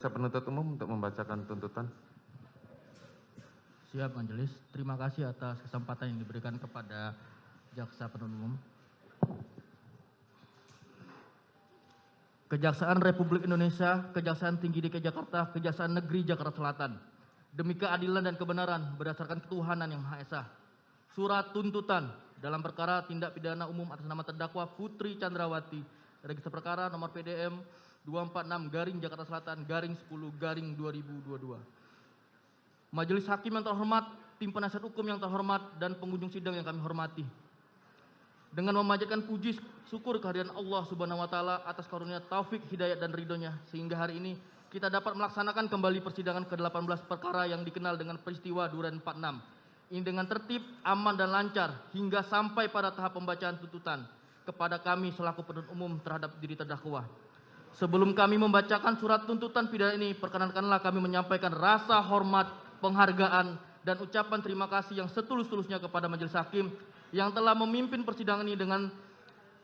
Jaksa penuntut umum untuk membacakan tuntutan. Siap majelis. Terima kasih atas kesempatan yang diberikan kepada Jaksa penuntut umum. Kejaksaan Republik Indonesia, Kejaksaan Tinggi DKI Jakarta, Kejaksaan Negeri Jakarta Selatan. Demi keadilan dan kebenaran berdasarkan ketuhanan yang Maha Esa. Surat tuntutan dalam perkara tindak pidana umum atas nama terdakwa Putri Chandrawati, register perkara nomor PDM 246 Jakarta Selatan 10/2022. Majelis Hakim yang terhormat, tim penasihat hukum yang terhormat, dan pengunjung sidang yang kami hormati. Dengan memanjatkan puji syukur kehadiran Allah Subhanahu wa taala atas karunia taufik, hidayat dan ridhonya sehingga hari ini kita dapat melaksanakan kembali persidangan ke-18 perkara yang dikenal dengan peristiwa Duren 46. Ini dengan tertib, aman dan lancar hingga sampai pada tahap pembacaan tuntutan kepada kami selaku penuntut umum terhadap diri terdakwa. Sebelum kami membacakan surat tuntutan pidana ini, perkenankanlah kami menyampaikan rasa hormat, penghargaan, dan ucapan terima kasih yang setulus-tulusnya kepada Majelis Hakim yang telah memimpin persidangan ini dengan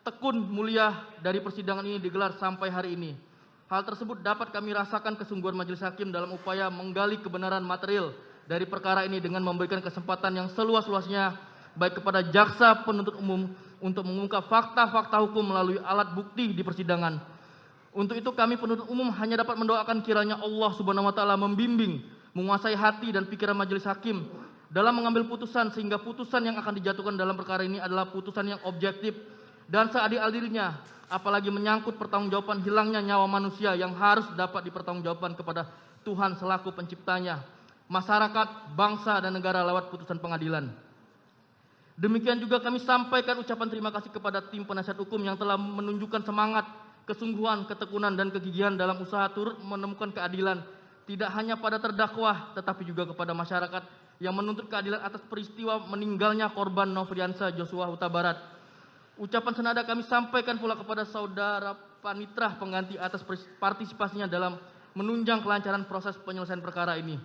tekun mulia dari persidangan ini digelar sampai hari ini. Hal tersebut dapat kami rasakan kesungguhan Majelis Hakim dalam upaya menggali kebenaran material dari perkara ini dengan memberikan kesempatan yang seluas-luasnya baik kepada jaksa penuntut umum untuk mengungkap fakta-fakta hukum melalui alat bukti di persidangan. Untuk itu kami penuntut umum hanya dapat mendoakan kiranya Allah Subhanahu wa taala membimbing, menguasai hati dan pikiran Majelis Hakim dalam mengambil putusan sehingga putusan yang akan dijatuhkan dalam perkara ini adalah putusan yang objektif dan seadil-adilnya, apalagi menyangkut pertanggungjawaban hilangnya nyawa manusia yang harus dapat dipertanggungjawabkan kepada Tuhan selaku penciptanya, masyarakat, bangsa, dan negara lewat putusan pengadilan. Demikian juga kami sampaikan ucapan terima kasih kepada tim penasihat hukum yang telah menunjukkan semangat, kesungguhan, ketekunan, dan kegigihan dalam usaha turut menemukan keadilan, tidak hanya pada terdakwa, tetapi juga kepada masyarakat yang menuntut keadilan atas peristiwa meninggalnya korban Nofriansah Joshua Huta Barat. Ucapan senada kami sampaikan pula kepada saudara panitra pengganti atas partisipasinya dalam menunjang kelancaran proses penyelesaian perkara ini.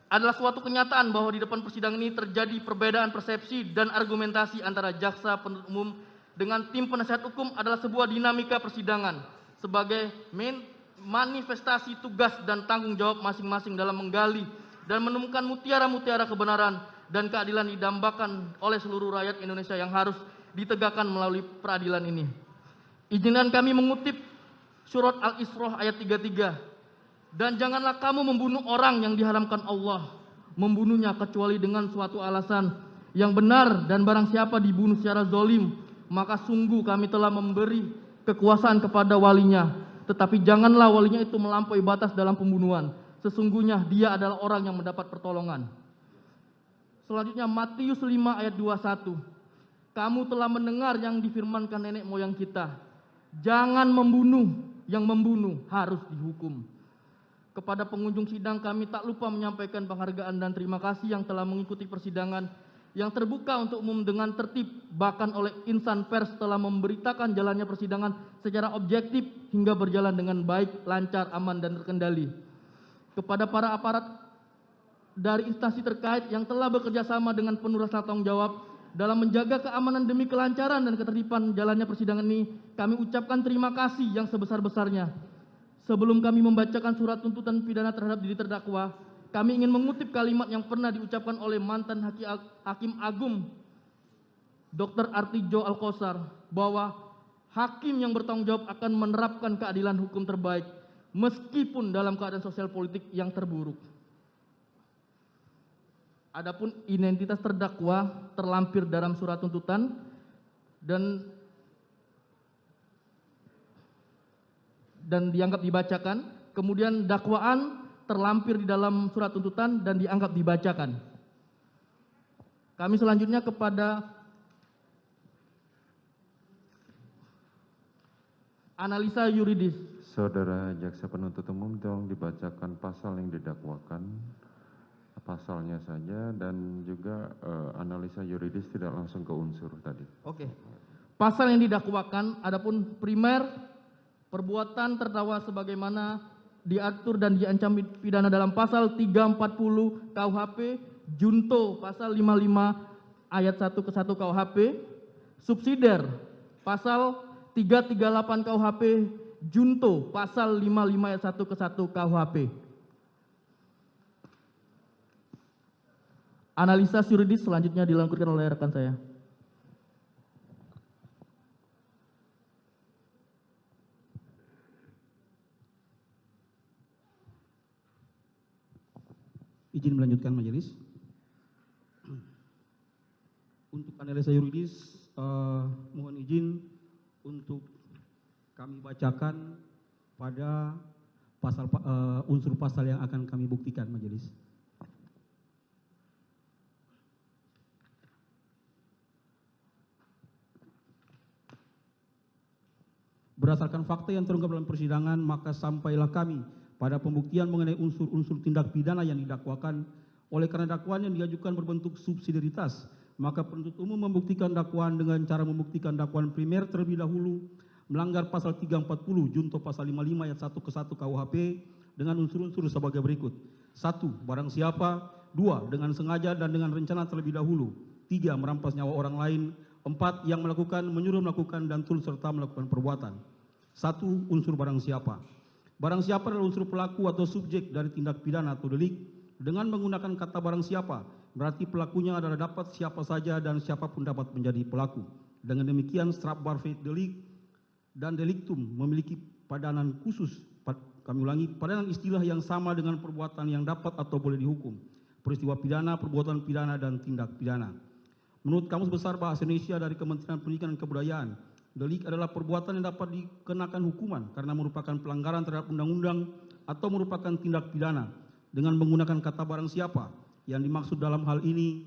Adalah suatu kenyataan bahwa di depan persidangan ini terjadi perbedaan persepsi dan argumentasi antara jaksa penuntut umum dengan tim penasihat hukum adalah sebuah dinamika persidangan sebagai manifestasi tugas dan tanggung jawab masing-masing dalam menggali dan menemukan mutiara-mutiara kebenaran dan keadilan didambakan oleh seluruh rakyat Indonesia yang harus ditegakkan melalui peradilan ini. Izinkan kami mengutip surat Al-Isra ayat 33. Dan janganlah kamu membunuh orang yang diharamkan Allah membunuhnya kecuali dengan suatu alasan yang benar, dan barang siapa dibunuh secara zalim maka sungguh kami telah memberi kekuasaan kepada walinya, tetapi janganlah walinya itu melampaui batas dalam pembunuhan, sesungguhnya dia adalah orang yang mendapat pertolongan. Selanjutnya Matius 5 ayat 21. Kamu telah mendengar yang difirmankan nenek moyang kita, jangan membunuh, yang membunuh harus dihukum. Kepada pengunjung sidang kami tak lupa menyampaikan penghargaan dan terima kasih yang telah mengikuti persidangan yang terbuka untuk umum dengan tertib, bahkan oleh insan pers telah memberitakan jalannya persidangan secara objektif hingga berjalan dengan baik, lancar, aman, dan terkendali. Kepada para aparat dari instansi terkait yang telah bekerja sama dengan penuh rasa tanggung jawab dalam menjaga keamanan demi kelancaran dan ketertiban jalannya persidangan ini, kami ucapkan terima kasih yang sebesar-besarnya. Sebelum kami membacakan surat tuntutan pidana terhadap diri terdakwa, kami ingin mengutip kalimat yang pernah diucapkan oleh mantan Hakim Agung Dr. Artijo Alkosar bahwa hakim yang bertanggung jawab akan menerapkan keadilan hukum terbaik meskipun dalam keadaan sosial politik yang terburuk. Adapun identitas terdakwa terlampir dalam surat tuntutan dan dianggap dibacakan, kemudian dakwaan terlampir di dalam surat tuntutan dan dianggap dibacakan. Kami selanjutnya kepada analisa yuridis. Saudara jaksa penuntut umum, tolong dibacakan pasal yang didakwakan, pasalnya saja, dan juga analisa yuridis, tidak langsung ke unsur tadi. Oke. Pasal yang didakwakan adapun primer perbuatan terdakwa sebagaimana diatur dan diancam pidana dalam pasal 340 KUHP, junto pasal 55 ayat 1 ke 1 KUHP, subsidiar pasal 338 KUHP junto pasal 55 ayat 1 ke 1 KUHP. Analisa yuridis selanjutnya dilakukan oleh rekan saya. Izin melanjutkan majelis. Untuk analisa yuridis, mohon izin untuk kami bacakan pada unsur pasal yang akan kami buktikan majelis. Berdasarkan fakta yang terungkap dalam persidangan, maka sampailah kami pada pembuktian mengenai unsur-unsur tindak pidana yang didakwakan. Oleh karena dakwaan yang diajukan berbentuk subsidiaritas, maka penuntut umum membuktikan dakwaan dengan cara membuktikan dakwaan primer terlebih dahulu melanggar pasal 340 junto pasal 55 ayat 1 ke 1 KUHP dengan unsur-unsur sebagai berikut. 1. Barang siapa. 2. Dengan sengaja dan dengan rencana terlebih dahulu. 3. Merampas nyawa orang lain. 4. Yang melakukan, menyuruh melakukan, dan turut serta melakukan perbuatan. 1. Unsur barang siapa. Barang siapa adalah unsur pelaku atau subjek dari tindak pidana atau delik. Dengan menggunakan kata barang siapa, berarti pelakunya adalah dapat siapa saja dan siapapun dapat menjadi pelaku. Dengan demikian, strafbar delik dan deliktum memiliki padanan khusus. Kami ulangi, padanan istilah yang sama dengan perbuatan yang dapat atau boleh dihukum. Peristiwa pidana, perbuatan pidana, dan tindak pidana. Menurut Kamus Besar Bahasa Indonesia dari Kementerian Pendidikan dan Kebudayaan, delik adalah perbuatan yang dapat dikenakan hukuman karena merupakan pelanggaran terhadap undang-undang atau merupakan tindak pidana. Dengan menggunakan kata barang siapa, yang dimaksud dalam hal ini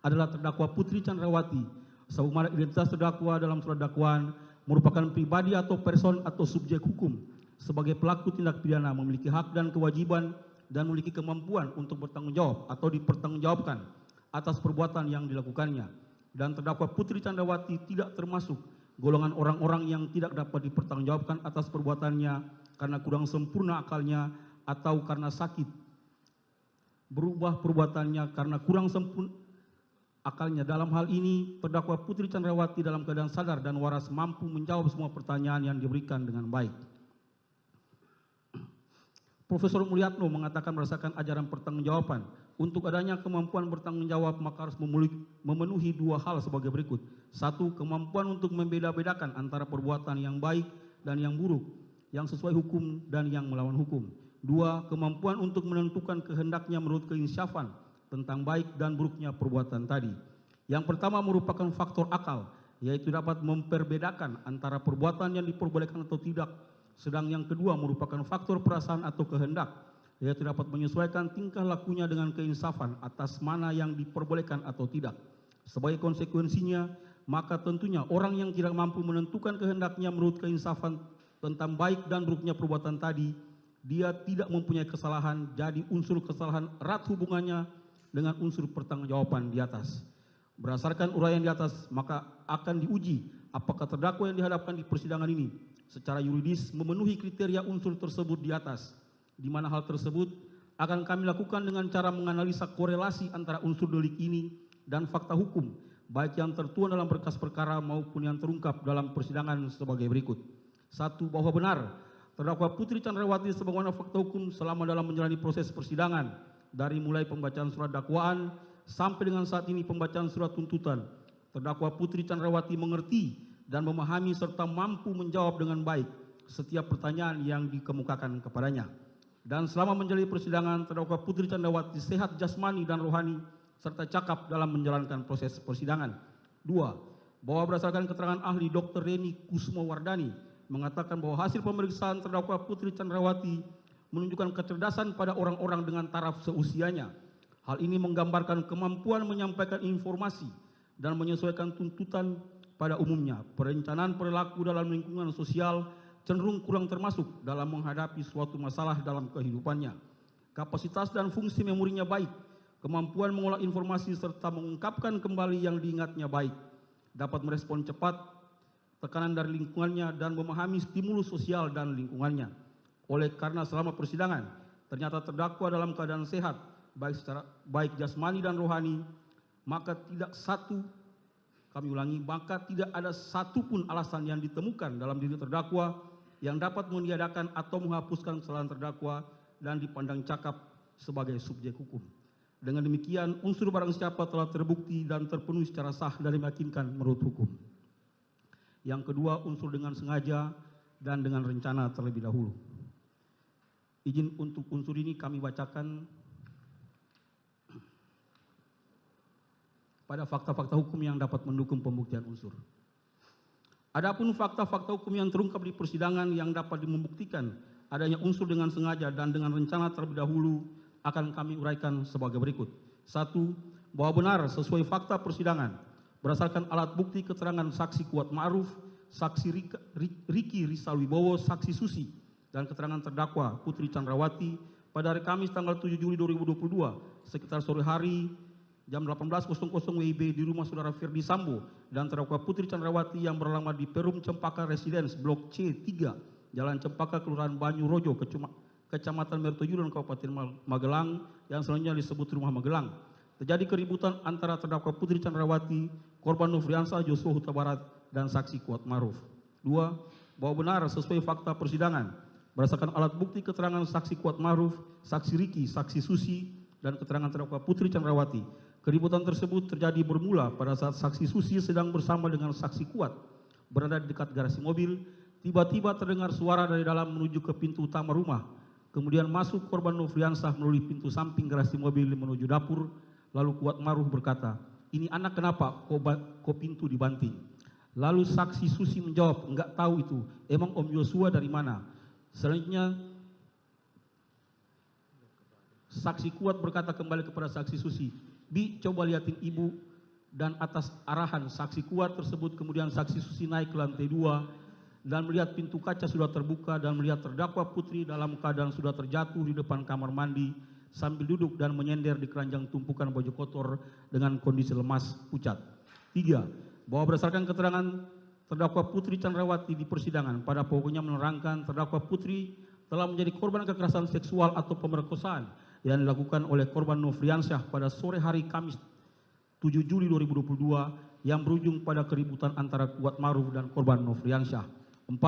adalah terdakwa Putri Chandrawati, sebagaimana identitas terdakwa dalam surat dakwaan merupakan pribadi atau person atau subjek hukum sebagai pelaku tindak pidana, memiliki hak dan kewajiban dan memiliki kemampuan untuk bertanggung jawab atau dipertanggungjawabkan atas perbuatan yang dilakukannya. Dan terdakwa Putri Chandrawati tidak termasuk golongan orang-orang yang tidak dapat dipertanggungjawabkan atas perbuatannya karena kurang sempurna akalnya atau karena sakit. Berubah perbuatannya karena kurang sempurna akalnya. Dalam hal ini, terdakwa Putri Chandrawati dalam keadaan sadar dan waras mampu menjawab semua pertanyaan yang diberikan dengan baik. Profesor Mulyatno mengatakan berdasarkan ajaran pertanggungjawaban, untuk adanya kemampuan bertanggung jawab maka harus memenuhi dua hal sebagai berikut. 1. Kemampuan untuk membeda-bedakan antara perbuatan yang baik dan yang buruk, yang sesuai hukum dan yang melawan hukum. 2. Kemampuan untuk menentukan kehendaknya menurut keinsyafan tentang baik dan buruknya perbuatan tadi. Yang pertama merupakan faktor akal, yaitu dapat memperbedakan antara perbuatan yang diperbolehkan atau tidak. Sedang yang kedua merupakan faktor perasaan atau kehendak, yaitu dapat menyesuaikan tingkah lakunya dengan keinsafan atas mana yang diperbolehkan atau tidak. Sebagai konsekuensinya, maka tentunya orang yang tidak mampu menentukan kehendaknya menurut keinsafan tentang baik dan buruknya perbuatan tadi, dia tidak mempunyai kesalahan, jadi unsur kesalahan erat hubungannya dengan unsur pertanggungjawaban di atas. Berdasarkan uraian di atas, maka akan diuji apakah terdakwa yang dihadapkan di persidangan ini secara yuridis memenuhi kriteria unsur tersebut di atas, di mana hal tersebut akan kami lakukan dengan cara menganalisa korelasi antara unsur delik ini dan fakta hukum, baik yang tertuang dalam berkas perkara maupun yang terungkap dalam persidangan sebagai berikut. 1. Bahwa benar terdakwa Putri Chandrawati sebagaimana fakta hukum selama dalam menjalani proses persidangan dari mulai pembacaan surat dakwaan sampai dengan saat ini pembacaan surat tuntutan, terdakwa Putri Chandrawati mengerti dan memahami serta mampu menjawab dengan baik setiap pertanyaan yang dikemukakan kepadanya. Dan selama menjalani persidangan, terdakwa Putri Chandrawati sehat jasmani dan rohani serta cakap dalam menjalankan proses persidangan. 2. Bahwa berdasarkan keterangan ahli Dr. Reni Kusmowardani mengatakan bahwa hasil pemeriksaan terdakwa Putri Chandrawati menunjukkan kecerdasan pada orang-orang dengan taraf seusianya. Hal ini menggambarkan kemampuan menyampaikan informasi dan menyesuaikan tuntutan pada umumnya. Perencanaan perilaku dalam lingkungan sosial cenderung kurang termasuk dalam menghadapi suatu masalah dalam kehidupannya. Kapasitas dan fungsi memorinya baik, kemampuan mengolah informasi serta mengungkapkan kembali yang diingatnya baik, dapat merespon cepat tekanan dari lingkungannya dan memahami stimulus sosial dan lingkungannya. Oleh karena selama persidangan ternyata terdakwa dalam keadaan sehat baik jasmani dan rohani, maka tidak ada satupun alasan yang ditemukan dalam diri terdakwa yang dapat meniadakan atau menghapuskan kesalahan terdakwa dan dipandang cakap sebagai subjek hukum. Dengan demikian, unsur barang siapa telah terbukti dan terpenuhi secara sah dan meyakinkan menurut hukum. Yang kedua, unsur dengan sengaja dan dengan rencana terlebih dahulu. Izin untuk unsur ini kami bacakan pada fakta-fakta hukum yang dapat mendukung pembuktian unsur. Adapun fakta-fakta hukum yang terungkap di persidangan yang dapat membuktikan adanya unsur dengan sengaja dan dengan rencana terlebih dahulu akan kami uraikan sebagai berikut. 1. Bahwa benar sesuai fakta persidangan berdasarkan alat bukti keterangan saksi Kuat Ma'ruf, saksi Riki Rizal Wibowo, saksi Susi, dan keterangan terdakwa Putri Chandrawati pada hari Kamis tanggal 7 Juli 2022 sekitar sore hari jam 18.00 WIB di rumah saudara Ferdi Sambo dan terdakwa Putri Chandrawati yang beralamat di Perum Cempaka Residence Blok C3, Jalan Cempaka, Kelurahan Banyu Rojo, Kecamatan Mertoyudan, Kabupaten Magelang, yang selanjutnya disebut Rumah Magelang. Terjadi keributan antara terdakwa Putri Chandrawati, korban Nofriansah Joshua Huta Barat, dan saksi Kuat Ma'ruf. 2. Bahwa benar sesuai fakta persidangan berdasarkan alat bukti keterangan saksi Kuat Ma'ruf, saksi Riki, saksi Susi, dan keterangan terdakwa Putri Chandrawati. Keributan tersebut terjadi bermula pada saat saksi Susi sedang bersama dengan saksi Kuat berada di dekat garasi mobil. Tiba-tiba terdengar suara dari dalam menuju ke pintu utama rumah. Kemudian masuk korban Nofriansah melalui pintu samping garasi mobil menuju dapur. Lalu Kuat Ma'ruf berkata, "Ini anak kenapa kok pintu dibanting?" Lalu saksi Susi menjawab, "Enggak tahu itu, emang Om Joshua dari mana?" Selanjutnya saksi Kuat berkata kembali kepada saksi Susi, "Bi, coba liatin ibu." Dan atas arahan saksi Kuat tersebut kemudian saksi Susi naik ke lantai 2 dan melihat pintu kaca sudah terbuka dan melihat terdakwa Putri dalam keadaan sudah terjatuh di depan kamar mandi sambil duduk dan menyender di keranjang tumpukan baju kotor dengan kondisi lemas pucat. 3. Bahwa berdasarkan keterangan terdakwa Putri Chandrawati di persidangan pada pokoknya menerangkan terdakwa Putri telah menjadi korban kekerasan seksual atau pemerkosaan yang dilakukan oleh korban Nofriansah pada sore hari Kamis 7 Juli 2022 yang berujung pada keributan antara Kuat Ma'ruf dan korban Nofriansah. 4.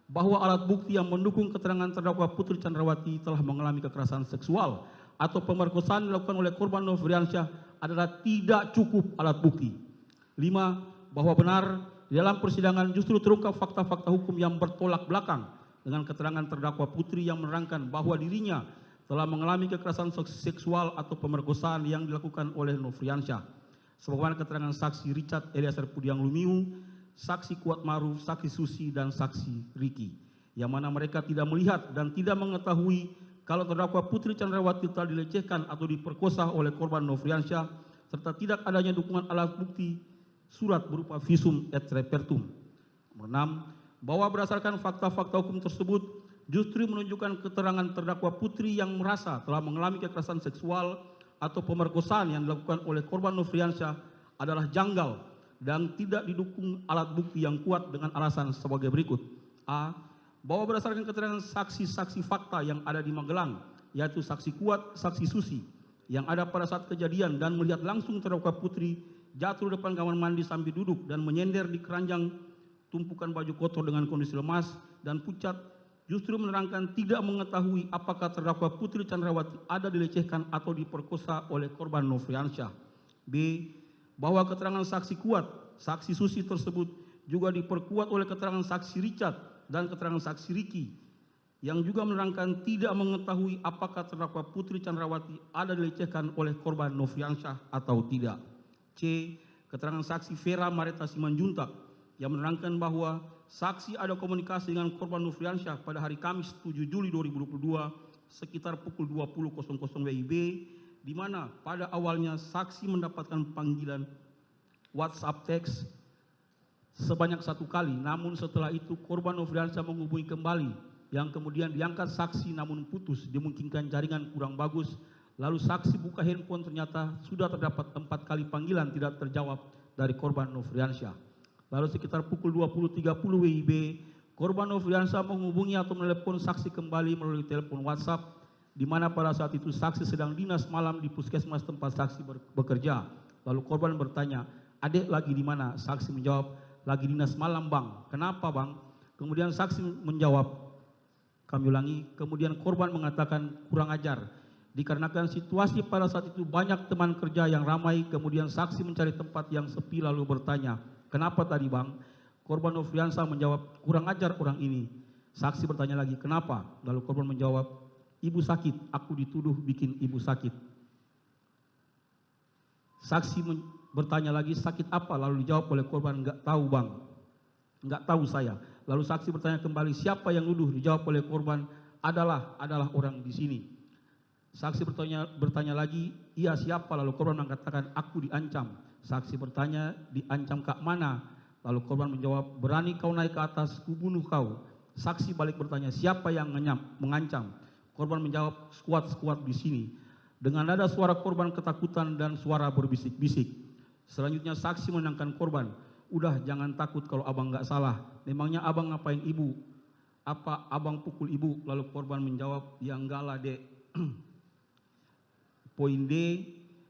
Bahwa alat bukti yang mendukung keterangan terdakwa Putri Chandrawati telah mengalami kekerasan seksual atau pemerkosaan dilakukan oleh korban Nofriansah adalah tidak cukup alat bukti. 5. Bahwa benar di dalam persidangan justru terungkap fakta-fakta hukum yang bertolak belakang dengan keterangan terdakwa Putri yang menerangkan bahwa dirinya telah mengalami kekerasan seksual atau pemerkosaan yang dilakukan oleh Nofriansah. Sebagaimana keterangan saksi Richard Eliezer Pudiang Lumiu, saksi Kuat Ma'ruf, saksi Susi, dan saksi Riki, yang mana mereka tidak melihat dan tidak mengetahui kalau terdakwa Putri Chandrawati telah dilecehkan atau diperkosa oleh korban Nofriansah, serta tidak adanya dukungan alat bukti surat berupa visum et repertum. 6. Bahwa berdasarkan fakta-fakta hukum tersebut justru menunjukkan keterangan terdakwa Putri yang merasa telah mengalami kekerasan seksual atau pemerkosaan yang dilakukan oleh korban Nofriansah adalah janggal dan tidak didukung alat bukti yang kuat dengan alasan sebagai berikut. A. Bahwa berdasarkan keterangan saksi-saksi fakta yang ada di Magelang, yaitu saksi Kuat, saksi Susi, yang ada pada saat kejadian dan melihat langsung terdakwa Putri jatuh di depan kamar mandi sambil duduk dan menyender di keranjang tumpukan baju kotor dengan kondisi lemas dan pucat, justru menerangkan tidak mengetahui apakah terdakwa Putri Chandrawati ada dilecehkan atau diperkosa oleh korban Nofriansah. B. Bahwa keterangan saksi Kuat, saksi Susi tersebut juga diperkuat oleh keterangan saksi Richard dan keterangan saksi Riki, yang juga menerangkan tidak mengetahui apakah terdakwa Putri Chandrawati ada dilecehkan oleh korban Nofriansah atau tidak. C. Keterangan saksi Vera Mareta Simanjuntak, yang menerangkan bahwa saksi ada komunikasi dengan korban Nofriansah pada hari Kamis 7 Juli 2022 sekitar pukul 20.00 WIB, di mana pada awalnya saksi mendapatkan panggilan WhatsApp teks sebanyak 1 kali, namun setelah itu korban Nofriansah menghubungi kembali, yang kemudian diangkat saksi namun putus, dimungkinkan jaringan kurang bagus. Lalu saksi buka handphone, ternyata sudah terdapat 4 kali panggilan tidak terjawab dari korban Nofriansah. Lalu sekitar pukul 20.30 WIB, korban Nofriansah menghubungi atau menelepon saksi kembali melalui telepon WhatsApp, di mana pada saat itu saksi sedang dinas malam di puskesmas tempat saksi bekerja. Lalu korban bertanya, "Adek lagi di mana?" Saksi menjawab, "Lagi dinas malam, Bang." "Kenapa, Bang?" Kemudian saksi menjawab, kami ulangi, kemudian korban mengatakan kurang ajar. Dikarenakan situasi pada saat itu banyak teman kerja yang ramai, kemudian saksi mencari tempat yang sepi lalu bertanya, kenapa tadi bang? Korban Nofriansah menjawab, kurang ajar orang ini. Saksi bertanya lagi, kenapa? Lalu korban menjawab, ibu sakit, aku dituduh bikin ibu sakit. Saksi bertanya lagi, sakit apa? Lalu dijawab oleh korban, enggak tahu bang, enggak tahu saya. Lalu saksi bertanya kembali, siapa yang nuduh? Dijawab oleh korban, adalah orang di sini. Saksi bertanya lagi, iya siapa? Lalu korban mengatakan, aku diancam. Saksi bertanya, diancam kak mana? Lalu korban menjawab, berani kau naik ke atas, kubunuh kau. Saksi balik bertanya, siapa yang mengancam? Korban menjawab, skuad di sini. Dengan nada suara korban ketakutan dan suara berbisik-bisik. Selanjutnya saksi menenangkan korban, udah jangan takut kalau abang nggak salah. Memangnya abang ngapain ibu? Apa abang pukul ibu? Lalu korban menjawab, ya enggak lah dek. Poin D,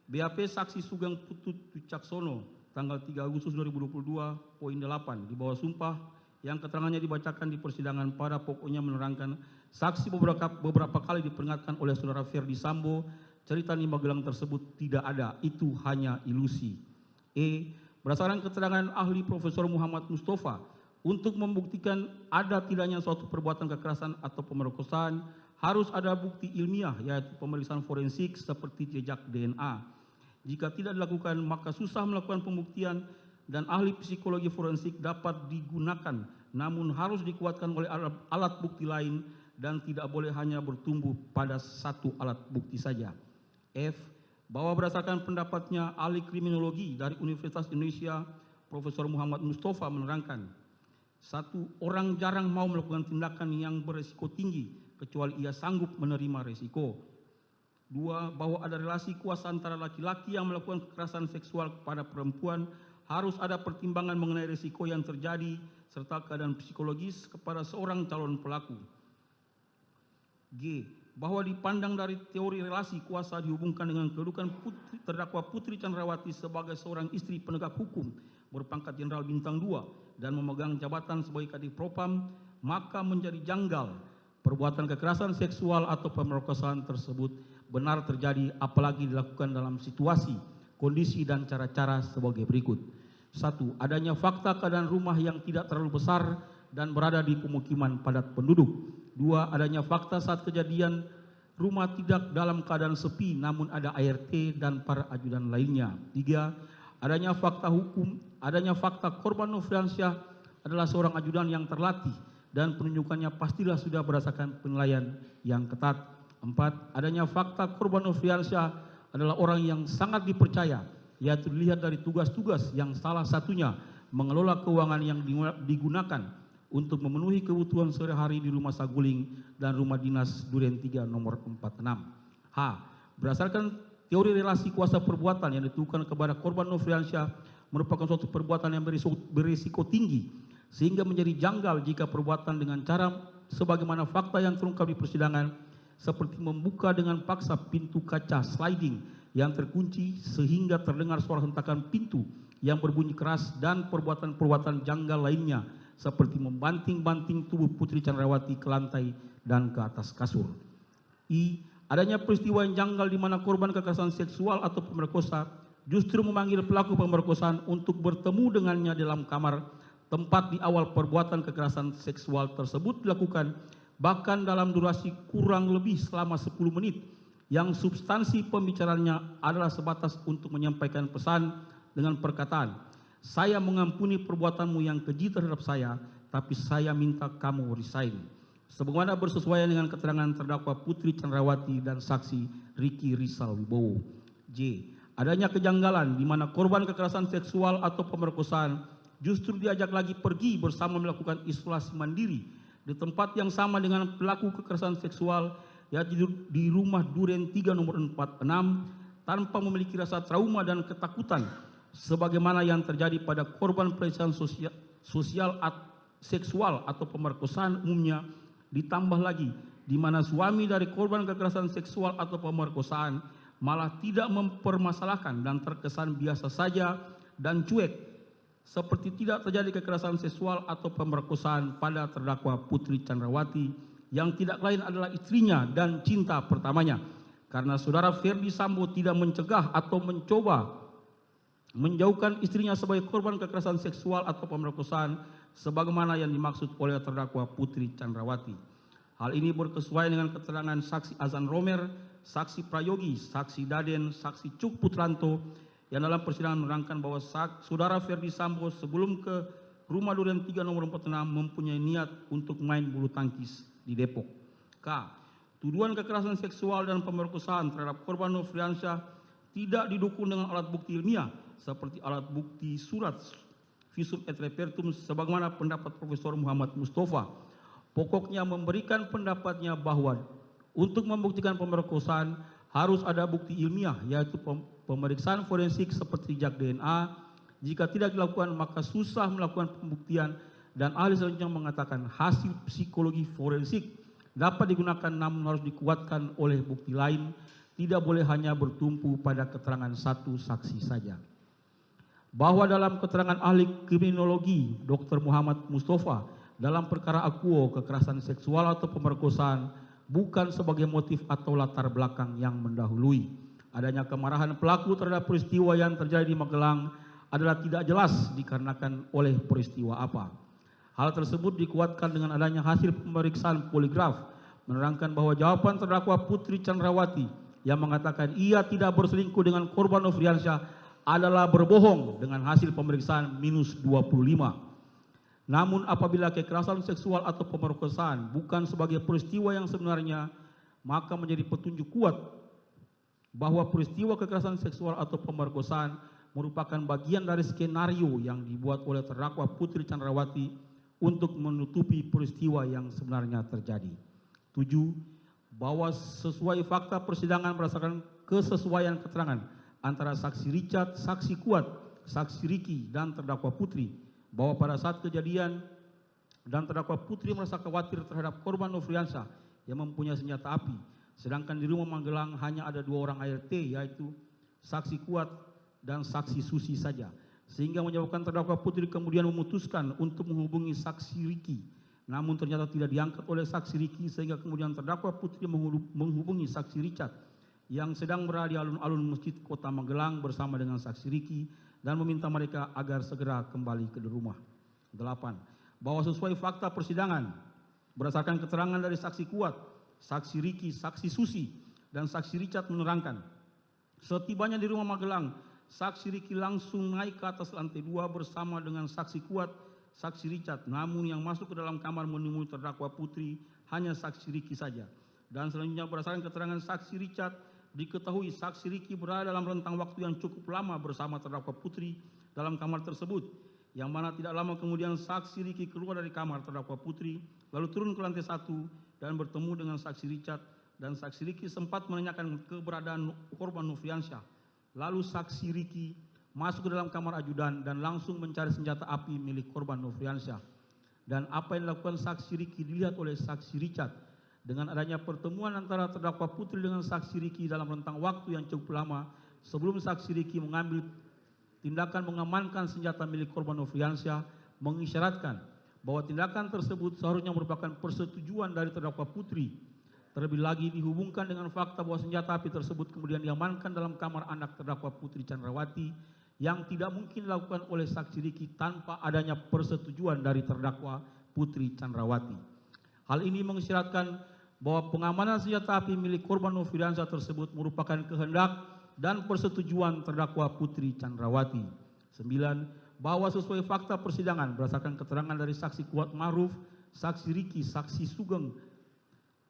BAP saksi Sugeng Putut Wicaksono, tanggal 3 Agustus 2022, poin 8, di bawah sumpah, yang keterangannya dibacakan di persidangan pada pokoknya menerangkan, saksi beberapa kali diperingatkan oleh saudara Ferdi Sambo, cerita di Magelang tersebut tidak ada, itu hanya ilusi. E, berdasarkan keterangan ahli Profesor Muhammad Mustafa, untuk membuktikan ada tidaknya suatu perbuatan kekerasan atau pemerkosaan, harus ada bukti ilmiah, yaitu pemeriksaan forensik seperti jejak DNA. Jika tidak dilakukan, maka susah melakukan pembuktian dan ahli psikologi forensik dapat digunakan, namun harus dikuatkan oleh alat bukti lain dan tidak boleh hanya bertumbuh pada satu alat bukti saja. F, bahwa berdasarkan pendapatnya ahli kriminologi dari Universitas Indonesia, Profesor Muhammad Mustafa menerangkan, satu, orang jarang mau melakukan tindakan yang beresiko tinggi, kecuali ia sanggup menerima resiko. Dua, bahwa ada relasi kuasa antara laki-laki yang melakukan kekerasan seksual kepada perempuan, harus ada pertimbangan mengenai resiko yang terjadi, serta keadaan psikologis kepada seorang calon pelaku. G, bahwa dipandang dari teori relasi kuasa dihubungkan dengan kedudukan terdakwa Putri Chandrawati sebagai seorang istri penegak hukum berpangkat Jenderal Bintang 2 dan memegang jabatan sebagai Kadif Propam, maka menjadi janggal perbuatan kekerasan seksual atau pemerkosaan tersebut benar terjadi, apalagi dilakukan dalam situasi, kondisi dan cara-cara sebagai berikut. Satu, adanya fakta keadaan rumah yang tidak terlalu besar dan berada di pemukiman padat penduduk. Dua, adanya fakta saat kejadian rumah tidak dalam keadaan sepi namun ada ART dan para ajudan lainnya. Tiga, adanya fakta korban Nofriansah adalah seorang ajudan yang terlatih dan penunjukannya pastilah sudah berdasarkan penilaian yang ketat. Empat, adanya fakta korban Nofriansah adalah orang yang sangat dipercaya, yaitu dilihat dari tugas-tugas yang salah satunya mengelola keuangan yang digunakan untuk memenuhi kebutuhan sehari-hari di Rumah Saguling dan Rumah Dinas Duren 3 nomor 46. H, berdasarkan teori relasi kuasa perbuatan yang ditujukan kepada korban Nofriansah merupakan suatu perbuatan yang berisiko tinggi, sehingga menjadi janggal jika perbuatan dengan cara sebagaimana fakta yang terungkap di persidangan, seperti membuka dengan paksa pintu kaca sliding yang terkunci sehingga terdengar suara hentakan pintu yang berbunyi keras, dan perbuatan-perbuatan janggal lainnya seperti membanting-banting tubuh Putri Chandrawati ke lantai dan ke atas kasur. I, adanya peristiwa yang janggal di mana korban kekerasan seksual atau pemerkosa justru memanggil pelaku pemerkosaan untuk bertemu dengannya dalam kamar tempat di awal perbuatan kekerasan seksual tersebut dilakukan, bahkan dalam durasi kurang lebih selama 10 menit, yang substansi pembicaraannya adalah sebatas untuk menyampaikan pesan dengan perkataan, saya mengampuni perbuatanmu yang keji terhadap saya, tapi saya minta kamu resign. Sebagaimana bersesuaian dengan keterangan terdakwa Putri Chandrawati dan saksi Ricky Rizal Wibowo. J, adanya kejanggalan di mana korban kekerasan seksual atau pemerkosaan justru diajak lagi pergi bersama melakukan isolasi mandiri di tempat yang sama dengan pelaku kekerasan seksual, yaitu di Rumah Duren 3 nomor 46, tanpa memiliki rasa trauma dan ketakutan sebagaimana yang terjadi pada korban pelecehan seksual atau pemerkosaan umumnya. Ditambah lagi di mana suami dari korban kekerasan seksual atau pemerkosaan malah tidak mempermasalahkan dan terkesan biasa saja dan cuek seperti tidak terjadi kekerasan seksual atau pemerkosaan pada terdakwa Putri Chandrawati yang tidak lain adalah istrinya dan cinta pertamanya, karena saudara Ferdi Sambo tidak mencegah atau mencoba menjauhkan istrinya sebagai korban kekerasan seksual atau pemerkosaan sebagaimana yang dimaksud oleh terdakwa Putri Chandrawati. Hal ini berkesesuaian dengan keterangan saksi Azan Romer, saksi Prayogi, saksi Daden, saksi Cuk Putranto yang dalam persidangan menerangkan bahwa saudara Ferdi Sambo sebelum ke rumah Duren 3 nomor 46 mempunyai niat untuk main bulu tangkis di Depok. K. Tuduhan kekerasan seksual dan pemerkosaan terhadap korban Nofriansyah tidak didukung dengan alat bukti ilmiah seperti alat bukti surat visum et repertum sebagaimana pendapat Profesor Muhammad Mustafa. Pokoknya memberikan pendapatnya bahwa untuk membuktikan pemerkosaan harus ada bukti ilmiah, yaitu pemeriksaan forensik seperti jejak DNA. Jika tidak dilakukan maka susah melakukan pembuktian, dan ahli selanjutnya mengatakan hasil psikologi forensik dapat digunakan namun harus dikuatkan oleh bukti lain, tidak boleh hanya bertumpu pada keterangan satu saksi saja. Bahwa dalam keterangan ahli kriminologi Dr. Muhammad Mustafa dalam perkara akuo kekerasan seksual atau pemerkosaan bukan sebagai motif atau latar belakang yang mendahului. Adanya kemarahan pelaku terhadap peristiwa yang terjadi di Magelang adalah tidak jelas dikarenakan oleh peristiwa apa. Hal tersebut dikuatkan dengan adanya hasil pemeriksaan poligraf menerangkan bahwa jawaban terdakwa Putri Chandrawati yang mengatakan ia tidak berselingkuh dengan korban Nofriansyah adalah berbohong dengan hasil pemeriksaan minus 25. Namun apabila kekerasan seksual atau pemerkosaan bukan sebagai peristiwa yang sebenarnya, maka menjadi petunjuk kuat bahwa peristiwa kekerasan seksual atau pemerkosaan merupakan bagian dari skenario yang dibuat oleh terdakwa Putri Chandrawati untuk menutupi peristiwa yang sebenarnya terjadi. 7. Bahwa sesuai fakta persidangan berdasarkan kesesuaian keterangan antara saksi Richard, saksi Kuat, saksi Riki, dan terdakwa Putri, bahwa pada saat kejadian dan terdakwa Putri merasa khawatir terhadap korban Nofriansyah yang mempunyai senjata api, sedangkan di rumah Magelang hanya ada 2 orang ART, yaitu saksi Kuat dan saksi Susi saja, sehingga menyebabkan terdakwa Putri kemudian memutuskan untuk menghubungi saksi Riki, namun ternyata tidak diangkat oleh saksi Riki, sehingga kemudian terdakwa Putri menghubungi saksi Richard yang sedang berada di alun-alun Masjid Kota Magelang bersama dengan saksi Riki dan meminta mereka agar segera kembali ke rumah. 8. Bahwa sesuai fakta persidangan berdasarkan keterangan dari saksi Kuat, saksi Riki, saksi Susi, dan saksi Richard menerangkan setibanya di rumah Magelang, saksi Riki langsung naik ke atas lantai 2 bersama dengan saksi Kuat, saksi Richard, namun yang masuk ke dalam kamar menemui terdakwa Putri hanya saksi Riki saja. Dan selanjutnya berdasarkan keterangan saksi Richard, diketahui saksi Riki berada dalam rentang waktu yang cukup lama bersama terdakwa Putri dalam kamar tersebut, yang mana tidak lama kemudian saksi Riki keluar dari kamar terdakwa Putri lalu turun ke lantai 1 dan bertemu dengan saksi Richard, dan saksi Riki sempat menanyakan keberadaan korban Nofriansyah. Lalu saksi Riki masuk ke dalam kamar ajudan dan langsung mencari senjata api milik korban Nofriansyah. Dan apa yang dilakukan saksi Riki dilihat oleh saksi Richard. Dengan adanya pertemuan antara terdakwa Putri dengan saksi Riki dalam rentang waktu yang cukup lama sebelum saksi Riki mengambil tindakan mengamankan senjata milik korban Nofriansyah, mengisyaratkan bahwa tindakan tersebut seharusnya merupakan persetujuan dari terdakwa Putri. Terlebih lagi dihubungkan dengan fakta bahwa senjata api tersebut kemudian diamankan dalam kamar anak terdakwa Putri Chandrawati yang tidak mungkin dilakukan oleh saksi Riki tanpa adanya persetujuan dari terdakwa Putri Chandrawati. Hal ini mengisyaratkan bahwa pengamanan senjata api milik korban Nofriansyah tersebut merupakan kehendak dan persetujuan terdakwa Putri Chandrawati. 9. Bahwa sesuai fakta persidangan berdasarkan keterangan dari saksi Kuat Ma'ruf, saksi Riki, saksi Sugeng,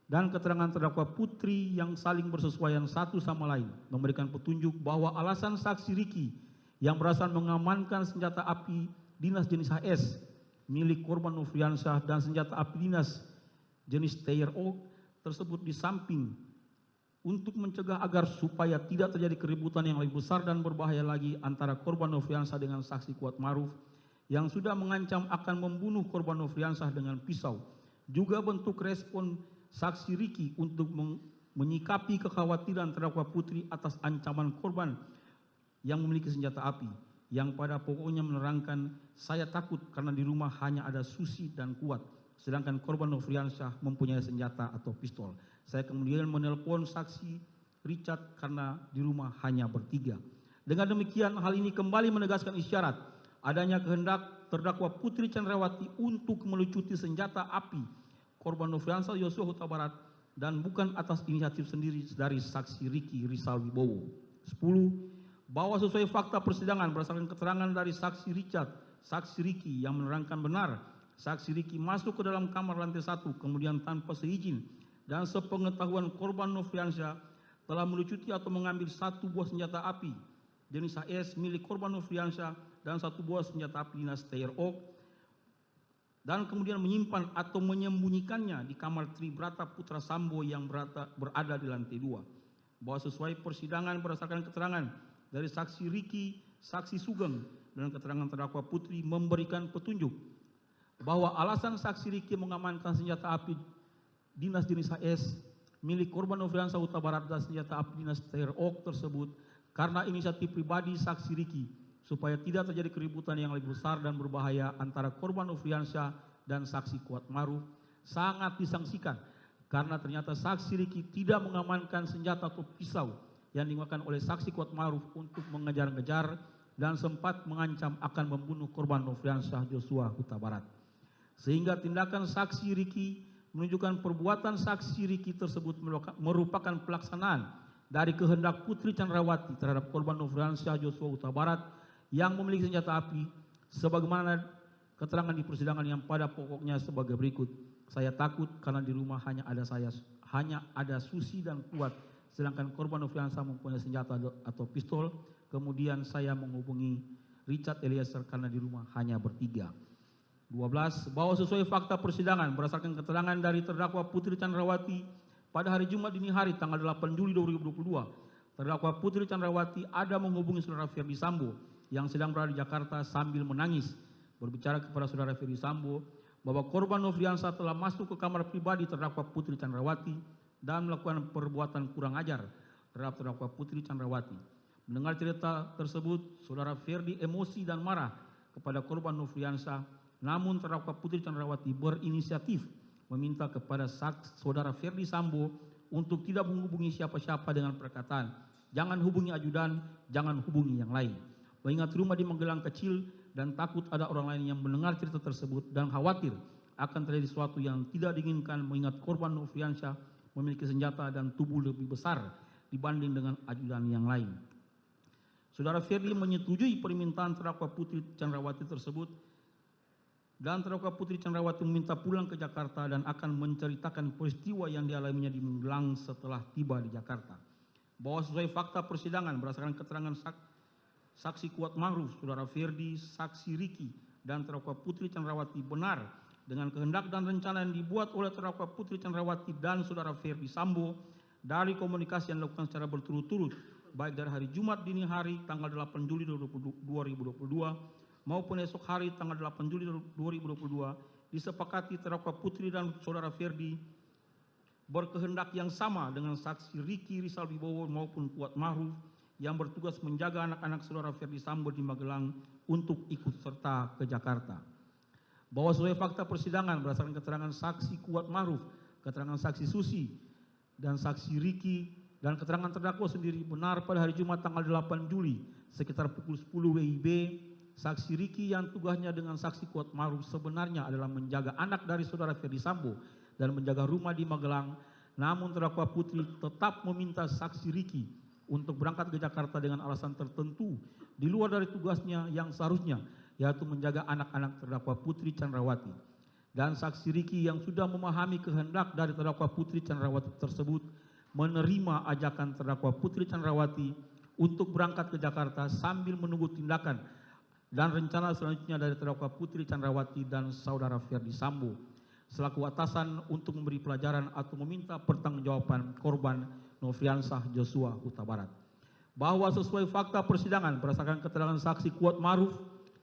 dan keterangan terdakwa Putri yang saling bersesuaian satu sama lain, memberikan petunjuk bahwa alasan saksi Riki yang berasal mengamankan senjata api dinas jenis HS milik korban Nofriansyah dan senjata api dinas jenis TRO tersebut di samping untuk mencegah agar supaya tidak terjadi keributan yang lebih besar dan berbahaya lagi antara korban Nofriansyah dengan saksi Kuat Ma'ruf yang sudah mengancam akan membunuh korban Nofriansyah dengan pisau. Juga bentuk respon saksi Riki untuk menyikapi kekhawatiran terdakwa Putri atas ancaman korban yang memiliki senjata api. yang pada pokoknya menerangkan, saya takut karena di rumah hanya ada Susi dan Kuat, sedangkan korban Nofriansyah mempunyai senjata atau pistol. Saya kemudian menelpon saksi Richard karena di rumah hanya bertiga. Dengan demikian, hal ini kembali menegaskan isyarat adanya kehendak terdakwa Putri Chandrawati untuk melucuti senjata api korban Nofriansyah Yosua Huta Barat dan bukan atas inisiatif sendiri dari saksi Ricky Rizal Wibowo. 10. Bahwa sesuai fakta persidangan berdasarkan keterangan dari saksi Richard, saksi Ricky yang menerangkan benar, saksi Ricky masuk ke dalam kamar lantai 1 kemudian tanpa seizin dan sepengetahuan korban Nofriansyah telah melucuti atau mengambil 1 buah senjata api jenis HS milik korban Nofriansyah dan 1 buah senjata api dinas TRO dan kemudian menyimpan atau menyembunyikannya di kamar Tribrata Putra Sambo yang berada di lantai 2. Bahwa sesuai persidangan berdasarkan keterangan dari saksi Ricky, saksi Sugeng, dan keterangan terdakwa Putri memberikan petunjuk bahwa alasan saksi Ricky mengamankan senjata api dinas jenis HS milik korban Nofriansyah Huta Barat dan senjata api dinas TRO tersebut karena inisiatif pribadi saksi Ricky supaya tidak terjadi keributan yang lebih besar dan berbahaya antara korban Nofriansyah dan saksi Kuat Maruf sangat disangsikan karena ternyata saksi Ricky tidak mengamankan senjata atau pisau yang digunakan oleh saksi Kuat Maruf untuk mengejar-ngejar dan sempat mengancam akan membunuh korban Nofriansyah Yosua Huta Barat. Sehingga tindakan saksi Ricky menunjukkan perbuatan saksi Ricky tersebut merupakan pelaksanaan dari kehendak Putri Chandrawati terhadap korban Nofriansyah Yosua Huta Barat yang memiliki senjata api sebagaimana keterangan di persidangan yang pada pokoknya sebagai berikut. Saya takut karena di rumah hanya ada Susi dan Kuat, sedangkan korban Nofriansyah mempunyai senjata atau pistol. Kemudian saya menghubungi Richard Eliezer karena di rumah hanya bertiga. 12. Bahwa sesuai fakta persidangan berdasarkan keterangan dari terdakwa Putri Chandrawati pada hari Jumat dini hari tanggal 8 Juli 2022, terdakwa Putri Chandrawati ada menghubungi saudara Ferdi Sambo yang sedang berada di Jakarta sambil menangis, berbicara kepada saudara Ferdi Sambo bahwa korban Nofriansyah telah masuk ke kamar pribadi terdakwa Putri Chandrawati dan melakukan perbuatan kurang ajar terhadap terdakwa Putri Chandrawati. Mendengar cerita tersebut, saudara Ferdi emosi dan marah kepada korban Nofriansyah, namun terdakwa Putri Chandrawati berinisiatif meminta kepada saudara Ferdi Sambo untuk tidak menghubungi siapa-siapa dengan perkataan, jangan hubungi ajudan, jangan hubungi yang lain. Mengingat rumah di Magelang kecil dan takut ada orang lain yang mendengar cerita tersebut dan khawatir akan terjadi sesuatu yang tidak diinginkan mengingat korban Nofriansyah memiliki senjata dan tubuh lebih besar dibanding dengan ajudan yang lain. Saudara Ferdi menyetujui permintaan terdakwa Putri Chandrawati tersebut dan terdakwa Putri Chandrawati meminta pulang ke Jakarta dan akan menceritakan peristiwa yang dialaminya di Magelang setelah tiba di Jakarta. Bahwa sesuai fakta persidangan berdasarkan keterangan saksi Kuat Maruf, saudara Ferdi, saksi Ricky, dan terdakwa Putri Chandrawati benar dengan kehendak dan rencana yang dibuat oleh terdakwa Putri Chandrawati dan saudara Ferdi Sambo dari komunikasi yang dilakukan secara berturut-turut baik dari hari Jumat dini hari tanggal 8 Juli 2022 maupun esok hari tanggal 8 Juli 2022 disepakati terdakwa Putri dan saudara Ferdi berkehendak yang sama dengan saksi Ricky Rizal Wibowo maupun Kuat Maruf yang bertugas menjaga anak-anak saudara Ferdi Sambo di Magelang untuk ikut serta ke Jakarta. Bahwa sesuai fakta persidangan berdasarkan keterangan saksi Kuat Maruf, keterangan saksi Susi, dan saksi Ricky, dan keterangan terdakwa sendiri benar pada hari Jumat tanggal 8 Juli sekitar pukul 10 WIB, saksi Ricky yang tugasnya dengan saksi Kuat Maruf sebenarnya adalah menjaga anak dari saudara Ferdi Sambo dan menjaga rumah di Magelang, namun terdakwa Putri tetap meminta saksi Ricky untuk berangkat ke Jakarta dengan alasan tertentu di luar dari tugasnya yang seharusnya, yaitu menjaga anak-anak terdakwa Putri Chandrawati. Dan saksi Ricky yang sudah memahami kehendak dari terdakwa Putri Chandrawati tersebut menerima ajakan terdakwa Putri Chandrawati untuk berangkat ke Jakarta sambil menunggu tindakan dan rencana selanjutnya dari terdakwa Putri Chandrawati dan saudara Ferdi Sambo selaku atasan untuk memberi pelajaran atau meminta pertanggungjawaban korban Nofriansyah Yosua Huta Barat. Bahwa sesuai fakta persidangan berdasarkan keterangan saksi Kuat Maruf,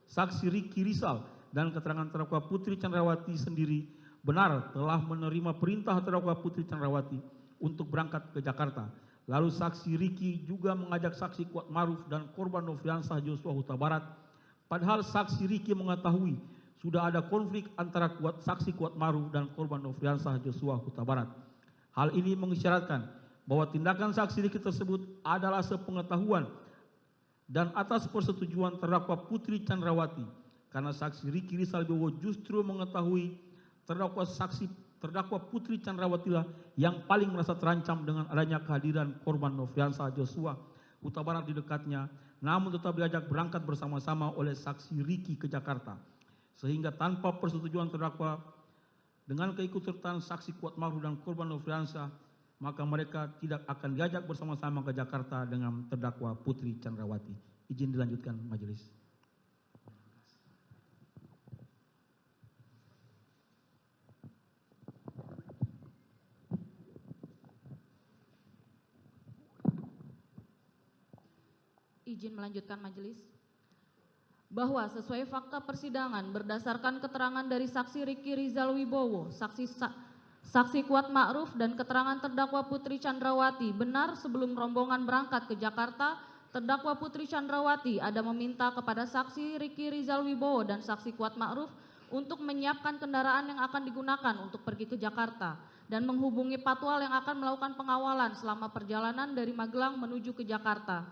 saksi Ricky Rizal, dan keterangan terdakwa Putri Chandrawati sendiri benar telah menerima perintah terdakwa Putri Chandrawati untuk berangkat ke Jakarta Lalu saksi Riki juga mengajak saksi Kuat Maruf dan korban Nofriansah Joshua Huta Barat, padahal saksi Riki mengetahui sudah ada konflik antara saksi Kuat Maruf dan korban Nofriansah Joshua Huta Barat. Hal ini mengisyaratkan bahwa tindakan saksi Riki tersebut adalah sepengetahuan dan atas persetujuan terdakwa Putri Chandrawati, karena saksi Riki Rizal Wibowo justru mengetahui terdakwa Putri Chandrawati lah yang paling merasa terancam dengan adanya kehadiran korban Nofriansah Joshua Huta Barat di dekatnya, namun tetap diajak berangkat bersama-sama oleh saksi Riki ke Jakarta, sehingga tanpa persetujuan terdakwa dengan keikutsertaan saksi Kuat Maruf dan korban Nofriansah, maka mereka tidak akan diajak bersama-sama ke Jakarta dengan terdakwa Putri Chandrawati. Izin dilanjutkan majelis. Izin melanjutkan majelis. Bahwa sesuai fakta persidangan berdasarkan keterangan dari saksi Riki Rizal Wibowo, saksi Kuat Ma'ruf dan keterangan terdakwa Putri Chandrawati, benar sebelum rombongan berangkat ke Jakarta, terdakwa Putri Chandrawati ada meminta kepada saksi Riki Rizal Wibowo dan saksi Kuat Ma'ruf untuk menyiapkan kendaraan yang akan digunakan untuk pergi ke Jakarta dan menghubungi patwal yang akan melakukan pengawalan selama perjalanan dari Magelang menuju ke Jakarta.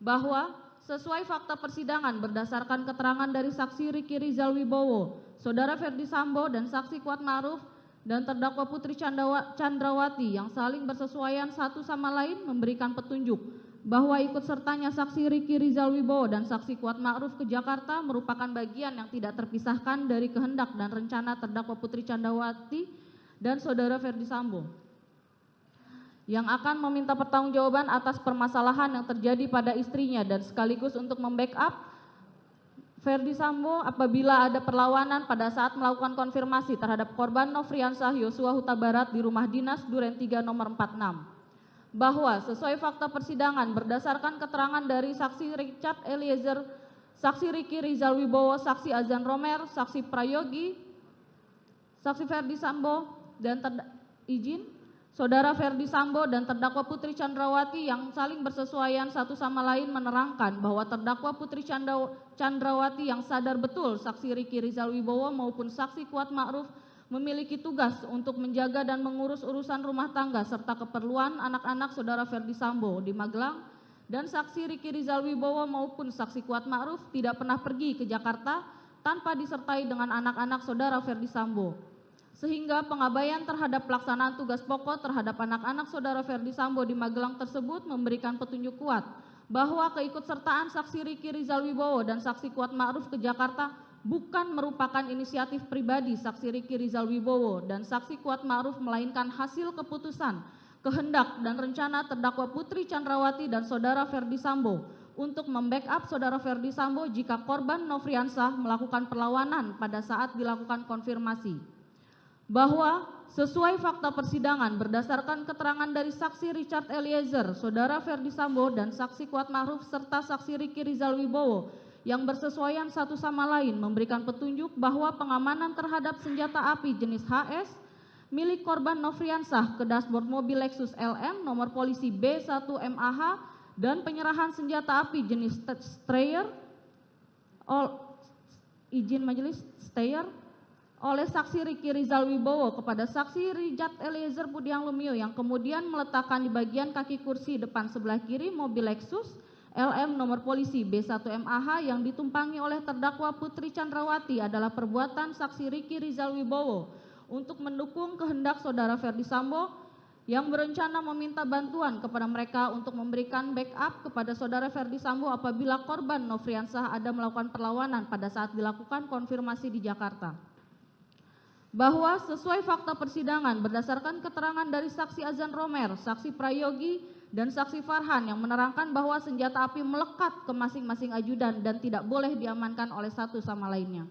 Bahwa sesuai fakta persidangan berdasarkan keterangan dari saksi Riki Rizal Wibowo, saudara Ferdi Sambo dan saksi Kuat Ma'ruf dan terdakwa Putri Chandrawati yang saling bersesuaian satu sama lain memberikan petunjuk bahwa ikut sertanya saksi Riki Rizal Wibowo dan saksi Kuat Ma'ruf ke Jakarta merupakan bagian yang tidak terpisahkan dari kehendak dan rencana terdakwa Putri Chandrawati dan saudara Ferdi Sambo yang akan meminta pertanggungjawaban atas permasalahan yang terjadi pada istrinya dan sekaligus untuk membackup Ferdi Sambo apabila ada perlawanan pada saat melakukan konfirmasi terhadap korban Nofriansah Joshua Huta Barat di rumah dinas Duren 3 nomor 46. Bahwa sesuai fakta persidangan berdasarkan keterangan dari saksi Richard Eliezer, saksi Riki Rizal Wibowo, saksi Azan Romer, saksi Prayogi, saksi Ferdi Sambo dan saudara Ferdi Sambo dan terdakwa Putri Chandrawati yang saling bersesuaian satu sama lain menerangkan bahwa terdakwa Putri Chandrawati yang sadar betul saksi Riki Rizal Wibowo maupun saksi Kuat Ma'ruf memiliki tugas untuk menjaga dan mengurus urusan rumah tangga serta keperluan anak-anak saudara Ferdi Sambo di Magelang, dan saksi Riki Rizal Wibowo maupun saksi Kuat Ma'ruf tidak pernah pergi ke Jakarta tanpa disertai dengan anak-anak saudara Ferdi Sambo, sehingga pengabaian terhadap pelaksanaan tugas pokok terhadap anak-anak saudara Ferdi Sambo di Magelang tersebut memberikan petunjuk kuat bahwa keikutsertaan saksi Riki Rizal Wibowo dan saksi Kuat Ma'ruf ke Jakarta bukan merupakan inisiatif pribadi saksi Riki Rizal Wibowo dan saksi Kuat Ma'ruf, melainkan hasil keputusan, kehendak dan rencana terdakwa Putri Chandrawati dan saudara Ferdi Sambo untuk membackup saudara Ferdi Sambo jika korban Nofriansah melakukan perlawanan pada saat dilakukan konfirmasi. Bahwa sesuai fakta persidangan berdasarkan keterangan dari saksi Richard Eliezer, saudara Ferdi Sambo dan saksi Kuat Ma'ruf serta saksi Riki Rizal Wibowo yang bersesuaian satu sama lain memberikan petunjuk bahwa pengamanan terhadap senjata api jenis HS milik korban Nofriansah ke dashboard mobil Lexus LM nomor polisi B1MAH dan penyerahan senjata api jenis Steyr oleh saksi Riki Rizal Wibowo kepada saksi Richard Eliezer Budiang Lumiu yang kemudian meletakkan di bagian kaki kursi depan sebelah kiri mobil Lexus LM nomor polisi B1MAH yang ditumpangi oleh terdakwa Putri Chandrawati adalah perbuatan saksi Riki Rizal Wibowo untuk mendukung kehendak saudara Ferdi Sambo yang berencana meminta bantuan kepada mereka untuk memberikan backup kepada saudara Ferdi Sambo apabila korban Nofriansah ada melakukan perlawanan pada saat dilakukan konfirmasi di Jakarta. Bahwa sesuai fakta persidangan berdasarkan keterangan dari saksi Azan Romer, saksi Prayogi, dan saksi Farhan yang menerangkan bahwa senjata api melekat ke masing-masing ajudan dan tidak boleh diamankan oleh satu sama lainnya.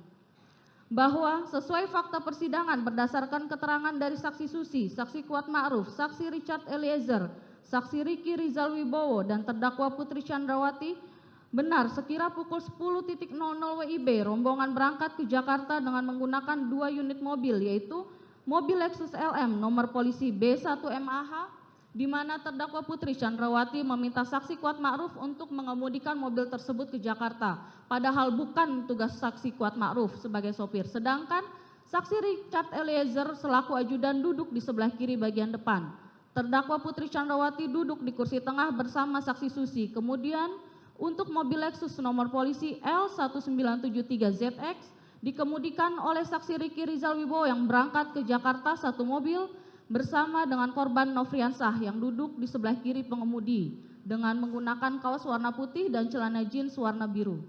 Bahwa sesuai fakta persidangan berdasarkan keterangan dari saksi Susi, saksi Kuat Ma'ruf, saksi Richard Eliezer, saksi Riki Rizal Wibowo, dan terdakwa Putri Chandrawati, benar sekira pukul 10.00 WIB rombongan berangkat ke Jakarta dengan menggunakan 2 unit mobil, yaitu mobil Lexus LM nomor polisi B1MAH di mana terdakwa Putri Chandrawati meminta saksi Kuat Ma'ruf untuk mengemudikan mobil tersebut ke Jakarta, padahal bukan tugas saksi Kuat Ma'ruf sebagai sopir. Sedangkan saksi Richard Eliezer selaku ajudan duduk di sebelah kiri bagian depan. Terdakwa Putri Chandrawati duduk di kursi tengah bersama saksi Susi. Kemudian untuk mobil Lexus nomor polisi L1973ZX dikemudikan oleh saksi Ricky Rizal Wibowo yang berangkat ke Jakarta satu mobil bersama dengan korban Nofriansah yang duduk di sebelah kiri pengemudi dengan menggunakan kaos warna putih dan celana jeans warna biru.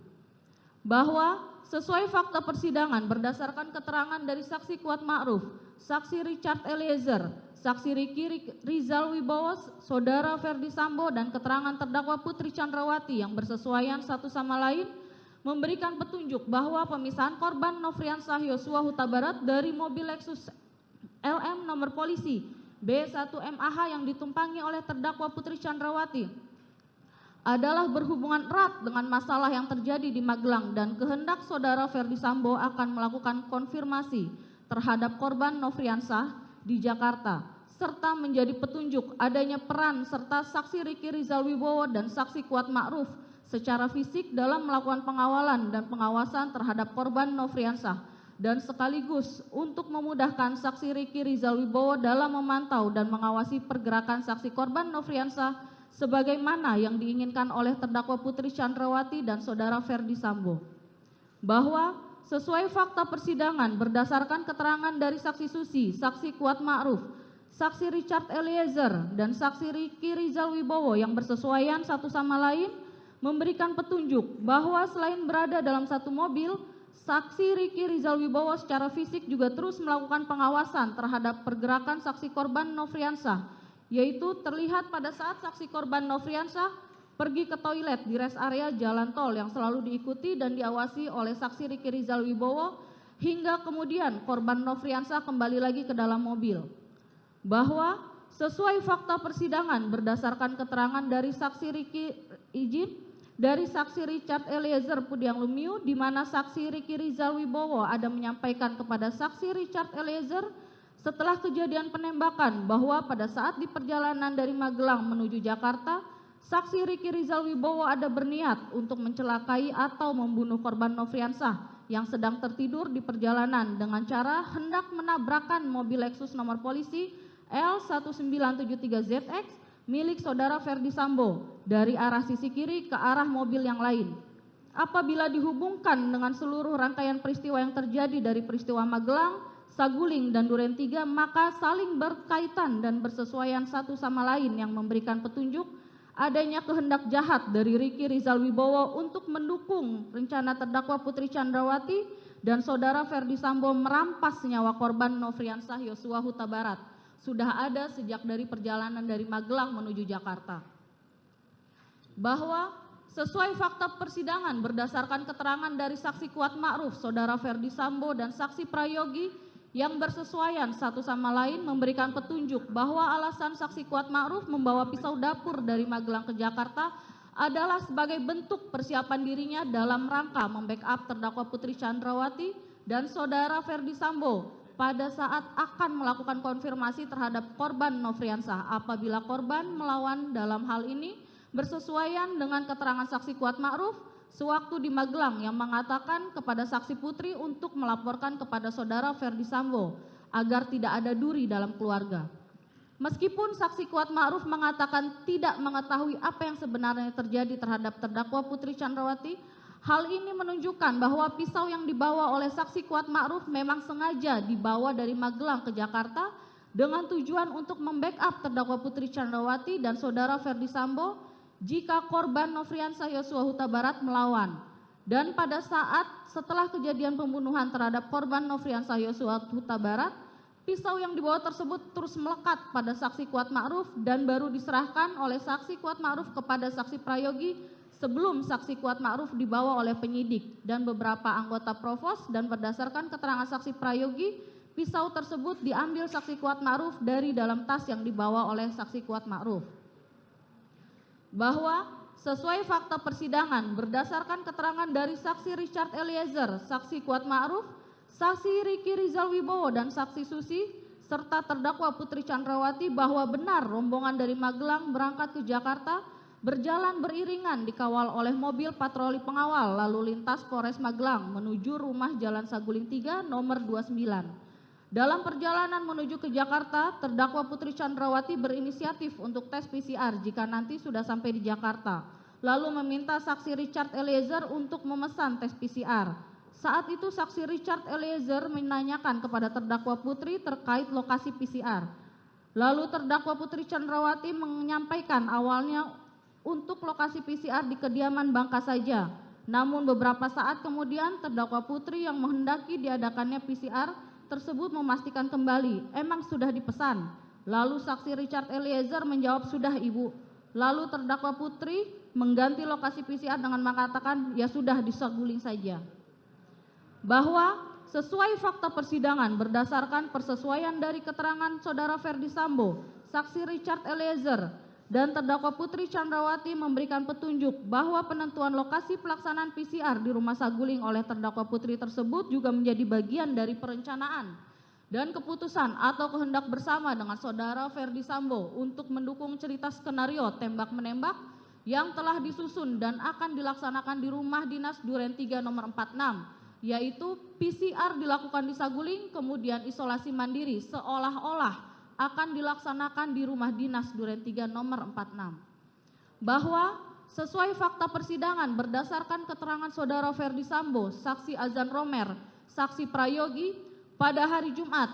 Bahwa sesuai fakta persidangan berdasarkan keterangan dari saksi Kuat Ma'ruf, saksi Richard Eliezer, saksi Ricky Rizal Wibowo, saudara Ferdi Sambo, dan keterangan terdakwa Putri Chandrawati yang bersesuaian satu sama lain memberikan petunjuk bahwa pemisahan korban Nofriansah Yosua Huta Barat dari mobil Lexus LM nomor polisi B1MAH yang ditumpangi oleh terdakwa Putri Chandrawati adalah berhubungan erat dengan masalah yang terjadi di Magelang dan kehendak saudara Ferdi Sambo akan melakukan konfirmasi terhadap korban Nofriansah di Jakarta, serta menjadi petunjuk adanya peran serta saksi Ricky Rizal Wibowo dan saksi Kuat Ma'ruf secara fisik dalam melakukan pengawalan dan pengawasan terhadap korban Nofriansah, dan sekaligus untuk memudahkan saksi Ricky Rizal Wibowo dalam memantau dan mengawasi pergerakan saksi korban Nofriansah sebagaimana yang diinginkan oleh terdakwa Putri Chandrawati dan saudara Ferdi Sambo. Bahwa sesuai fakta persidangan berdasarkan keterangan dari saksi Susi, saksi Kuat Ma'ruf, saksi Richard Eliezer, dan saksi Ricky Rizal Wibowo yang bersesuaian satu sama lain memberikan petunjuk bahwa selain berada dalam satu mobil, saksi Ricky Rizal Wibowo secara fisik juga terus melakukan pengawasan terhadap pergerakan saksi korban Nofriansah, yaitu terlihat pada saat saksi korban Nofriansah pergi ke toilet di rest area jalan tol yang selalu diikuti dan diawasi oleh saksi Ricky Rizal Wibowo hingga kemudian korban Nofriansah kembali lagi ke dalam mobil. Bahwa sesuai fakta persidangan berdasarkan keterangan dari saksi saksi Richard Eliezer Pudiang Lumiu, di mana saksi Ricky Rizal Wibowo ada menyampaikan kepada saksi Richard Eliezer setelah kejadian penembakan bahwa pada saat di perjalanan dari Magelang menuju Jakarta, saksi Ricky Rizal Wibowo ada berniat untuk mencelakai atau membunuh korban Nofriansah yang sedang tertidur di perjalanan dengan cara hendak menabrakkan mobil Lexus nomor polisi L1973ZX milik saudara Ferdi Sambo dari arah sisi kiri ke arah mobil yang lain. Apabila dihubungkan dengan seluruh rangkaian peristiwa yang terjadi dari peristiwa Magelang, Saguling, dan Duren 3, maka saling berkaitan dan bersesuaian satu sama lain yang memberikan petunjuk adanya kehendak jahat dari Ricky Rizal Wibowo untuk mendukung rencana terdakwa Putri Chandrawati dan saudara Ferdi Sambo merampas nyawa korban Nofriansah Yosua Huta Barat sudah ada sejak dari perjalanan dari Magelang menuju Jakarta. Bahwa sesuai fakta persidangan berdasarkan keterangan dari saksi Kuat Ma'ruf, saudara Ferdi Sambo, dan saksi Prayogi yang bersesuaian satu sama lain memberikan petunjuk bahwa alasan saksi Kuat Ma'ruf membawa pisau dapur dari Magelang ke Jakarta adalah sebagai bentuk persiapan dirinya dalam rangka membackup terdakwa Putri Chandrawati dan saudara Ferdi Sambo pada saat akan melakukan konfirmasi terhadap korban Nofriansah apabila korban melawan. Dalam hal ini bersesuaian dengan keterangan saksi Kuat Ma'ruf sewaktu di Magelang yang mengatakan kepada saksi Putri untuk melaporkan kepada saudara Ferdi Sambo agar tidak ada duri dalam keluarga. Meskipun saksi Kuat Ma'ruf mengatakan tidak mengetahui apa yang sebenarnya terjadi terhadap terdakwa Putri Chandrawati, hal ini menunjukkan bahwa pisau yang dibawa oleh saksi Kuat Ma'ruf memang sengaja dibawa dari Magelang ke Jakarta dengan tujuan untuk membackup terdakwa Putri Chandrawati dan saudara Ferdi Sambo jika korban Nofriansah Yosua Huta Barat melawan. Dan pada saat setelah kejadian pembunuhan terhadap korban Nofriansah Yosua Huta Barat, pisau yang dibawa tersebut terus melekat pada saksi Kuat Ma'ruf dan baru diserahkan oleh saksi Kuat Ma'ruf kepada saksi Prayogi sebelum saksi Kuat Ma'ruf dibawa oleh penyidik dan beberapa anggota Provos, dan berdasarkan keterangan saksi Prayogi, pisau tersebut diambil saksi Kuat Ma'ruf dari dalam tas yang dibawa oleh saksi Kuat Ma'ruf. Bahwa sesuai fakta persidangan berdasarkan keterangan dari saksi Richard Eliezer, saksi Kuat Ma'ruf, saksi Ricky Rizal Wibowo, dan saksi Susi, serta terdakwa Putri Chandrawati bahwa benar rombongan dari Magelang berangkat ke Jakarta berjalan beriringan dikawal oleh mobil patroli pengawal lalu lintas Polres Magelang menuju rumah Jalan Saguling 3 nomor 29. Dalam perjalanan menuju ke Jakarta, terdakwa Putri Chandrawati berinisiatif untuk tes PCR jika nanti sudah sampai di Jakarta, lalu meminta saksi Richard Eliezer untuk memesan tes PCR. Saat itu saksi Richard Eliezer menanyakan kepada terdakwa Putri terkait lokasi PCR. Lalu terdakwa Putri Chandrawati menyampaikan awalnya untuk lokasi PCR di kediaman Bangka saja. Namun beberapa saat kemudian terdakwa Putri yang menghendaki diadakannya PCR tersebut memastikan kembali, emang sudah dipesan. Lalu saksi Richard Eliezer menjawab, sudah Ibu. Lalu terdakwa Putri mengganti lokasi PCR dengan mengatakan, ya sudah di Saguling saja. Bahwa sesuai fakta persidangan berdasarkan persesuaian dari keterangan saudara Ferdi Sambo, saksi Richard Eliezer, dan terdakwa Putri Chandrawati memberikan petunjuk bahwa penentuan lokasi pelaksanaan PCR di rumah Saguling oleh terdakwa Putri tersebut juga menjadi bagian dari perencanaan dan keputusan atau kehendak bersama dengan saudara Ferdi Sambo untuk mendukung cerita skenario tembak-menembak yang telah disusun dan akan dilaksanakan di rumah dinas Duren 3 nomor 46, yaitu PCR dilakukan di Saguling, kemudian isolasi mandiri seolah-olah akan dilaksanakan di rumah dinas Duren 3 nomor 46. Bahwa sesuai fakta persidangan berdasarkan keterangan saudara Ferdi Sambo, saksi Azan Romer, saksi Prayogi, pada hari Jumat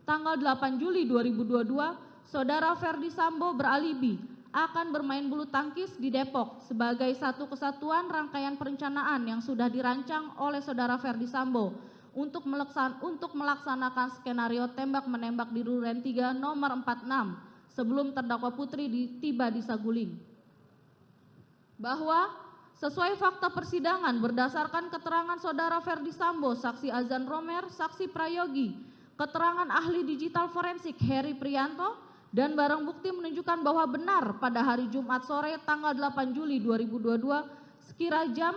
tanggal 8 Juli 2022, saudara Ferdi Sambo beralibi akan bermain bulu tangkis di Depok sebagai satu kesatuan rangkaian perencanaan yang sudah dirancang oleh saudara Ferdi Sambo untuk melaksanakan skenario tembak-menembak di Duren 3 nomor 46 sebelum terdakwa Putri tiba di Saguling. Bahwa sesuai fakta persidangan berdasarkan keterangan saudara Ferdi Sambo, saksi Azan Romer, saksi Prayogi, keterangan ahli digital forensik Heri Prianto, dan barang bukti menunjukkan bahwa benar pada hari Jumat sore tanggal 8 Juli 2022 sekira jam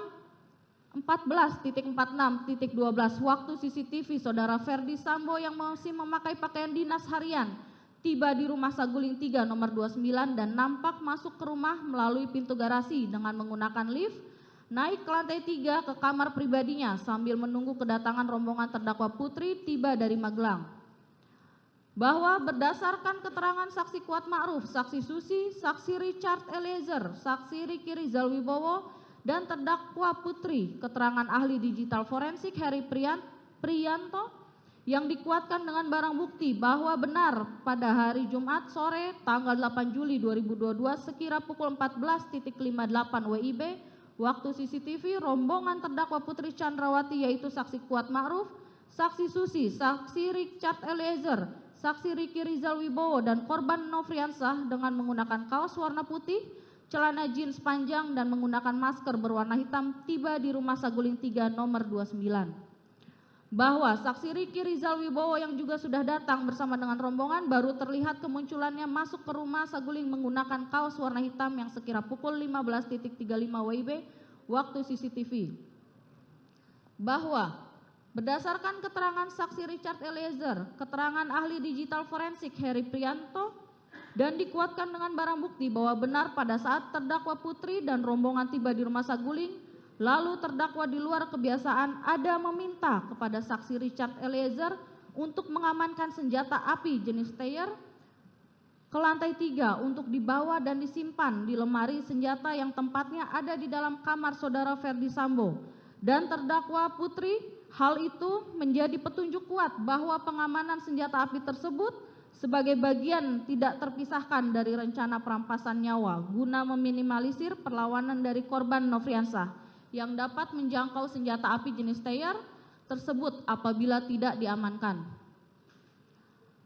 14.46.12 waktu CCTV saudara Ferdi Sambo yang masih memakai pakaian dinas harian tiba di rumah Saguling 3 nomor 29 dan nampak masuk ke rumah melalui pintu garasi dengan menggunakan lift naik ke lantai 3 ke kamar pribadinya sambil menunggu kedatangan rombongan terdakwa Putri tiba dari Magelang. Bahwa berdasarkan keterangan saksi Kuat Ma'ruf, saksi Susi, saksi Richard Eliezer, saksi Riki Rizal Wibowo, dan terdakwa Putri, keterangan ahli digital forensik Heri Prianto yang dikuatkan dengan barang bukti bahwa benar pada hari Jumat sore tanggal 8 Juli 2022 sekira pukul 14.58 WIB waktu CCTV rombongan terdakwa Putri Chandrawati yaitu saksi Kuat Ma'ruf, saksi Susi, saksi Richard Eliezer, saksi Riki Rizal Wibowo dan korban Nofriansah dengan menggunakan kaos warna putih, celana jeans panjang dan menggunakan masker berwarna hitam tiba di rumah Saguling 3 nomor 29. Bahwa saksi Riki Rizal Wibowo yang juga sudah datang bersama dengan rombongan baru terlihat kemunculannya masuk ke rumah Saguling menggunakan kaos warna hitam yang sekira pukul 15.35 WIB waktu CCTV. Bahwa berdasarkan keterangan saksi Richard Eliezer, keterangan ahli digital forensik Heri Prianto, dan dikuatkan dengan barang bukti bahwa benar pada saat terdakwa Putri dan rombongan tiba di rumah Saguling, lalu terdakwa di luar kebiasaan ada meminta kepada saksi Richard Eliezer untuk mengamankan senjata api jenis Steyr ke lantai 3 untuk dibawa dan disimpan di lemari senjata yang tempatnya ada di dalam kamar saudara Ferdi Sambo. Dan terdakwa Putri, hal itu menjadi petunjuk kuat bahwa pengamanan senjata api tersebut sebagai bagian tidak terpisahkan dari rencana perampasan nyawa guna meminimalisir perlawanan dari korban Nofriansah yang dapat menjangkau senjata api jenis Steyr tersebut apabila tidak diamankan.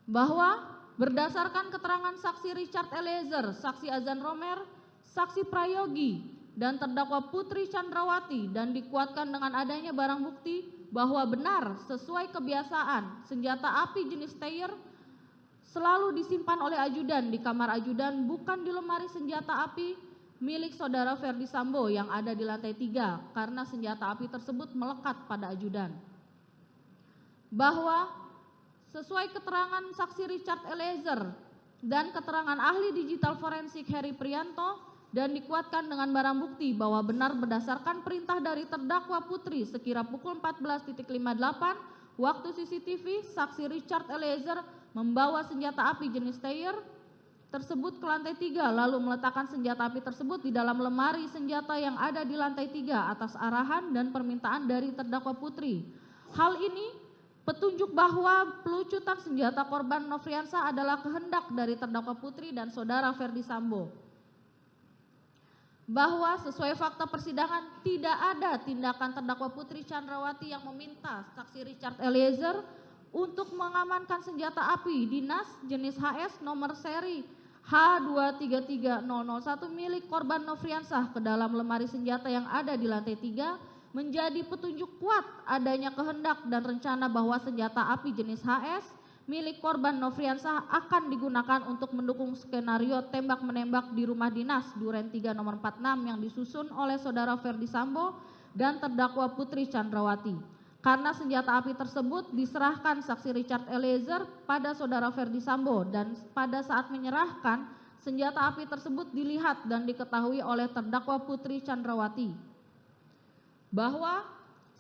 Bahwa berdasarkan keterangan saksi Richard Eliezer, saksi Azan Romer, saksi Prayogi, dan terdakwa Putri Chandrawati dan dikuatkan dengan adanya barang bukti bahwa benar sesuai kebiasaan senjata api jenis Steyr selalu disimpan oleh ajudan di kamar ajudan bukan di lemari senjata api milik saudara Ferdi Sambo yang ada di lantai 3 karena senjata api tersebut melekat pada ajudan. Bahwa sesuai keterangan saksi Richard Eliezer dan keterangan ahli digital forensik Heri Prianto, dan dikuatkan dengan barang bukti bahwa benar berdasarkan perintah dari terdakwa Putri sekira pukul 14.58 waktu CCTV, saksi Richard Eliezer membawa senjata api jenis Steyr tersebut ke lantai 3 lalu meletakkan senjata api tersebut di dalam lemari senjata yang ada di lantai 3 atas arahan dan permintaan dari terdakwa Putri. Hal ini petunjuk bahwa pelucutan senjata korban Nofriansah adalah kehendak dari terdakwa Putri dan saudara Ferdi Sambo. Bahwa sesuai fakta persidangan tidak ada tindakan terdakwa Putri Chandrawati yang meminta saksi Richard Eliezer untuk mengamankan senjata api dinas jenis HS nomor seri H233001 milik korban Nofriansah ke dalam lemari senjata yang ada di lantai 3 menjadi petunjuk kuat adanya kehendak dan rencana bahwa senjata api jenis HS milik korban Nofriansah akan digunakan untuk mendukung skenario tembak-menembak di rumah dinas Duren 3 nomor 46 yang disusun oleh saudara Ferdi Sambo dan terdakwa Putri Chandrawati. Karena senjata api tersebut diserahkan saksi Richard Eliezer pada saudara Ferdi Sambo dan pada saat menyerahkan senjata api tersebut dilihat dan diketahui oleh terdakwa Putri Chandrawati. Bahwa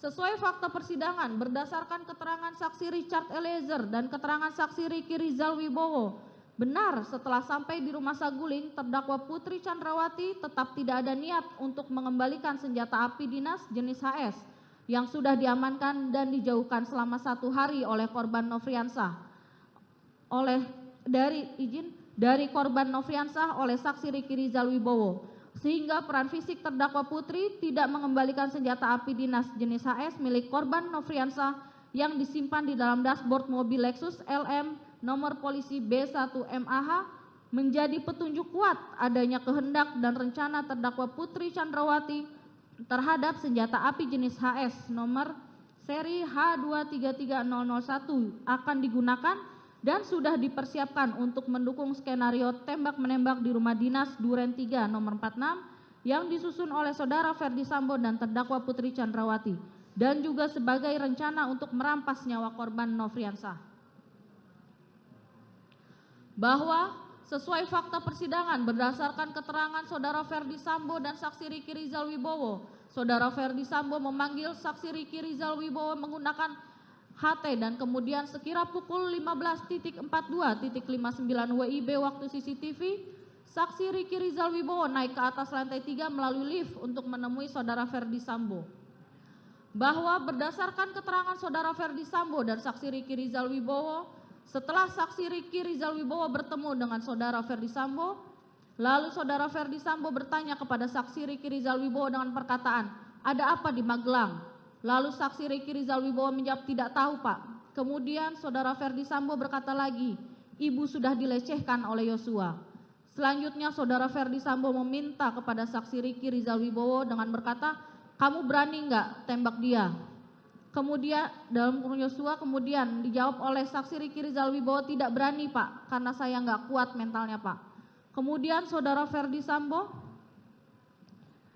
sesuai fakta persidangan berdasarkan keterangan saksi Richard Eliezer dan keterangan saksi Riki Rizal Wibowo, benar setelah sampai di rumah saguling terdakwa Putri Chandrawati tetap tidak ada niat untuk mengembalikan senjata api dinas jenis HS yang sudah diamankan dan dijauhkan selama 1 hari oleh korban Nofriansah dari korban Nofriansah oleh saksi Riki Rizal Wibowo, sehingga peran fisik terdakwa Putri tidak mengembalikan senjata api dinas jenis HS milik korban Nofriansah yang disimpan di dalam dashboard mobil Lexus LM nomor polisi B1MAH menjadi petunjuk kuat adanya kehendak dan rencana terdakwa Putri Chandrawati terhadap senjata api jenis HS nomor seri H233001 akan digunakan dan sudah dipersiapkan untuk mendukung skenario tembak-menembak di rumah dinas Duren 3 nomor 46 yang disusun oleh saudara Ferdi Sambo dan terdakwa Putri Chandrawati dan juga sebagai rencana untuk merampas nyawa korban Nofriansah. Bahwa sesuai fakta persidangan berdasarkan keterangan saudara Ferdi Sambo dan saksi Riki Rizal Wibowo, saudara Ferdi Sambo memanggil saksi Riki Rizal Wibowo menggunakan HT dan kemudian sekira pukul 15.42.59 WIB waktu CCTV, saksi Riki Rizal Wibowo naik ke atas lantai 3 melalui lift untuk menemui saudara Ferdi Sambo. Bahwa berdasarkan keterangan saudara Ferdi Sambo dan saksi Riki Rizal Wibowo, setelah saksi Riki Rizal Wibowo bertemu dengan saudara Ferdi Sambo, lalu saudara Ferdi Sambo bertanya kepada saksi Riki Rizal Wibowo dengan perkataan, "Ada apa di Magelang?" Lalu saksi Riki Rizal Wibowo menjawab, "Tidak tahu, Pak." Kemudian saudara Ferdi Sambo berkata lagi, "Ibu sudah dilecehkan oleh Yosua." Selanjutnya saudara Ferdi Sambo meminta kepada saksi Riki Rizal Wibowo dengan berkata, "Kamu berani enggak tembak dia?" Kemudian dalam Yosua kemudian dijawab oleh saksi Riki Rizal Wibowo, "Tidak berani, Pak, karena saya enggak kuat mentalnya, Pak." Kemudian saudara Ferdi Sambo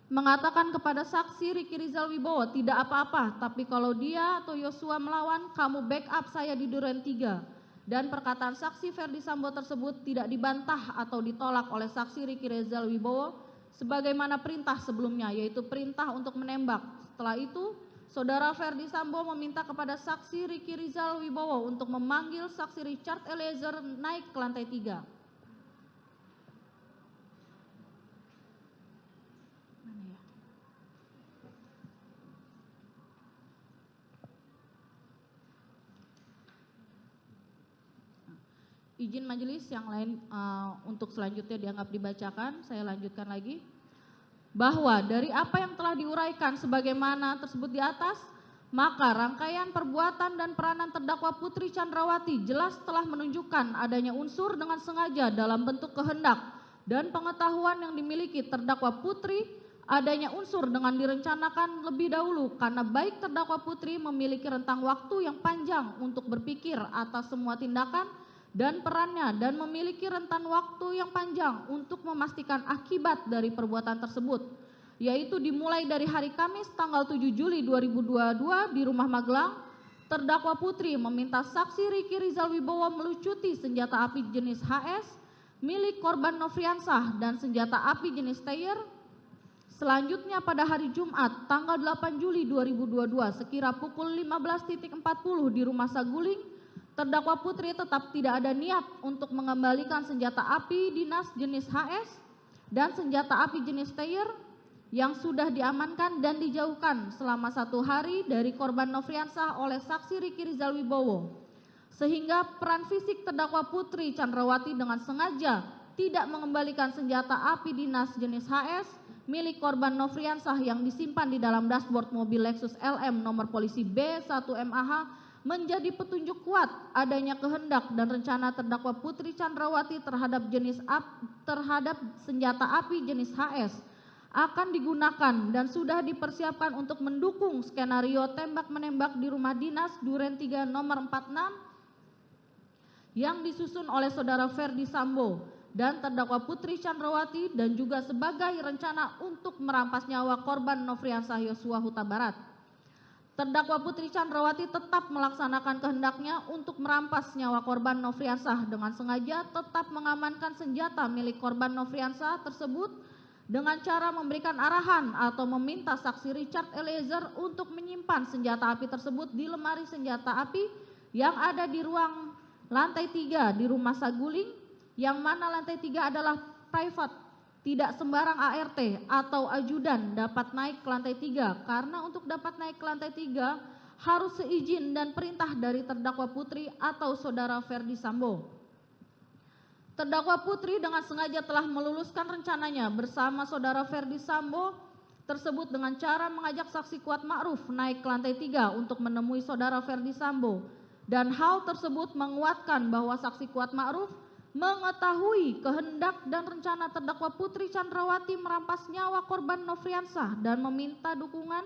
mengatakan kepada saksi Riki Rizal Wibowo, "Tidak apa-apa, tapi kalau dia atau Yosua melawan, kamu backup saya di Duren 3. Dan perkataan saksi Ferdi Sambo tersebut tidak dibantah atau ditolak oleh saksi Riki Rizal Wibowo sebagaimana perintah sebelumnya, yaitu perintah untuk menembak. Setelah itu, saudara Ferdi Sambo meminta kepada saksi Riki Rizal Wibowo untuk memanggil saksi Richard Eliezer naik ke lantai 3. Izin majelis yang lain untuk selanjutnya dianggap dibacakan, saya lanjutkan lagi. Bahwa dari apa yang telah diuraikan sebagaimana tersebut di atas, maka rangkaian perbuatan dan peranan terdakwa Putri Chandrawati jelas telah menunjukkan adanya unsur dengan sengaja dalam bentuk kehendak dan pengetahuan yang dimiliki terdakwa Putri, adanya unsur dengan direncanakan lebih dahulu karena baik terdakwa Putri memiliki rentang waktu yang panjang untuk berpikir atas semua tindakan dan perannya dan memiliki rentan waktu yang panjang untuk memastikan akibat dari perbuatan tersebut, yaitu dimulai dari hari Kamis tanggal 7 Juli 2022 di rumah Magelang, terdakwa Putri meminta saksi Riki Rizal Wibowo melucuti senjata api jenis HS milik korban Nofriansah dan senjata api jenis Steyr. Selanjutnya pada hari Jumat tanggal 8 Juli 2022 sekira pukul 15.40 di Rumah Saguling, terdakwa Putri tetap tidak ada niat untuk mengembalikan senjata api dinas jenis HS dan senjata api jenis Steyr yang sudah diamankan dan dijauhkan selama 1 hari dari korban Nofriansah oleh saksi Riki Rizal Wibowo. Sehingga peran fisik terdakwa Putri Chandrawati dengan sengaja tidak mengembalikan senjata api dinas jenis HS milik korban Nofriansah yang disimpan di dalam dashboard mobil Lexus LM nomor polisi B1MAH menjadi petunjuk kuat adanya kehendak dan rencana terdakwa Putri Chandrawati terhadap senjata api jenis HS akan digunakan dan sudah dipersiapkan untuk mendukung skenario tembak-menembak di rumah dinas Duren 3 nomor 46 yang disusun oleh saudara Ferdi Sambo dan terdakwa Putri Chandrawati dan juga sebagai rencana untuk merampas nyawa korban Nofriansah Yosua Huta Barat. Terdakwa Putri Chandrawati tetap melaksanakan kehendaknya untuk merampas nyawa korban Nofriansah dengan sengaja tetap mengamankan senjata milik korban Nofriansah tersebut dengan cara memberikan arahan atau meminta saksi Richard Eliezer untuk menyimpan senjata api tersebut di lemari senjata api yang ada di ruang lantai 3 di Rumah Saguling, yang mana lantai 3 adalah private, tidak sembarang ART atau ajudan dapat naik ke lantai 3 karena untuk dapat naik ke lantai 3 harus seizin dan perintah dari terdakwa Putri atau saudara Ferdi Sambo. Terdakwa Putri dengan sengaja telah meluluskan rencananya bersama saudara Ferdi Sambo tersebut dengan cara mengajak saksi Kuat Ma'ruf naik ke lantai 3 untuk menemui saudara Ferdi Sambo, dan hal tersebut menguatkan bahwa saksi Kuat Ma'ruf mengetahui kehendak dan rencana terdakwa Putri Chandrawati merampas nyawa korban Nofriansah dan meminta dukungan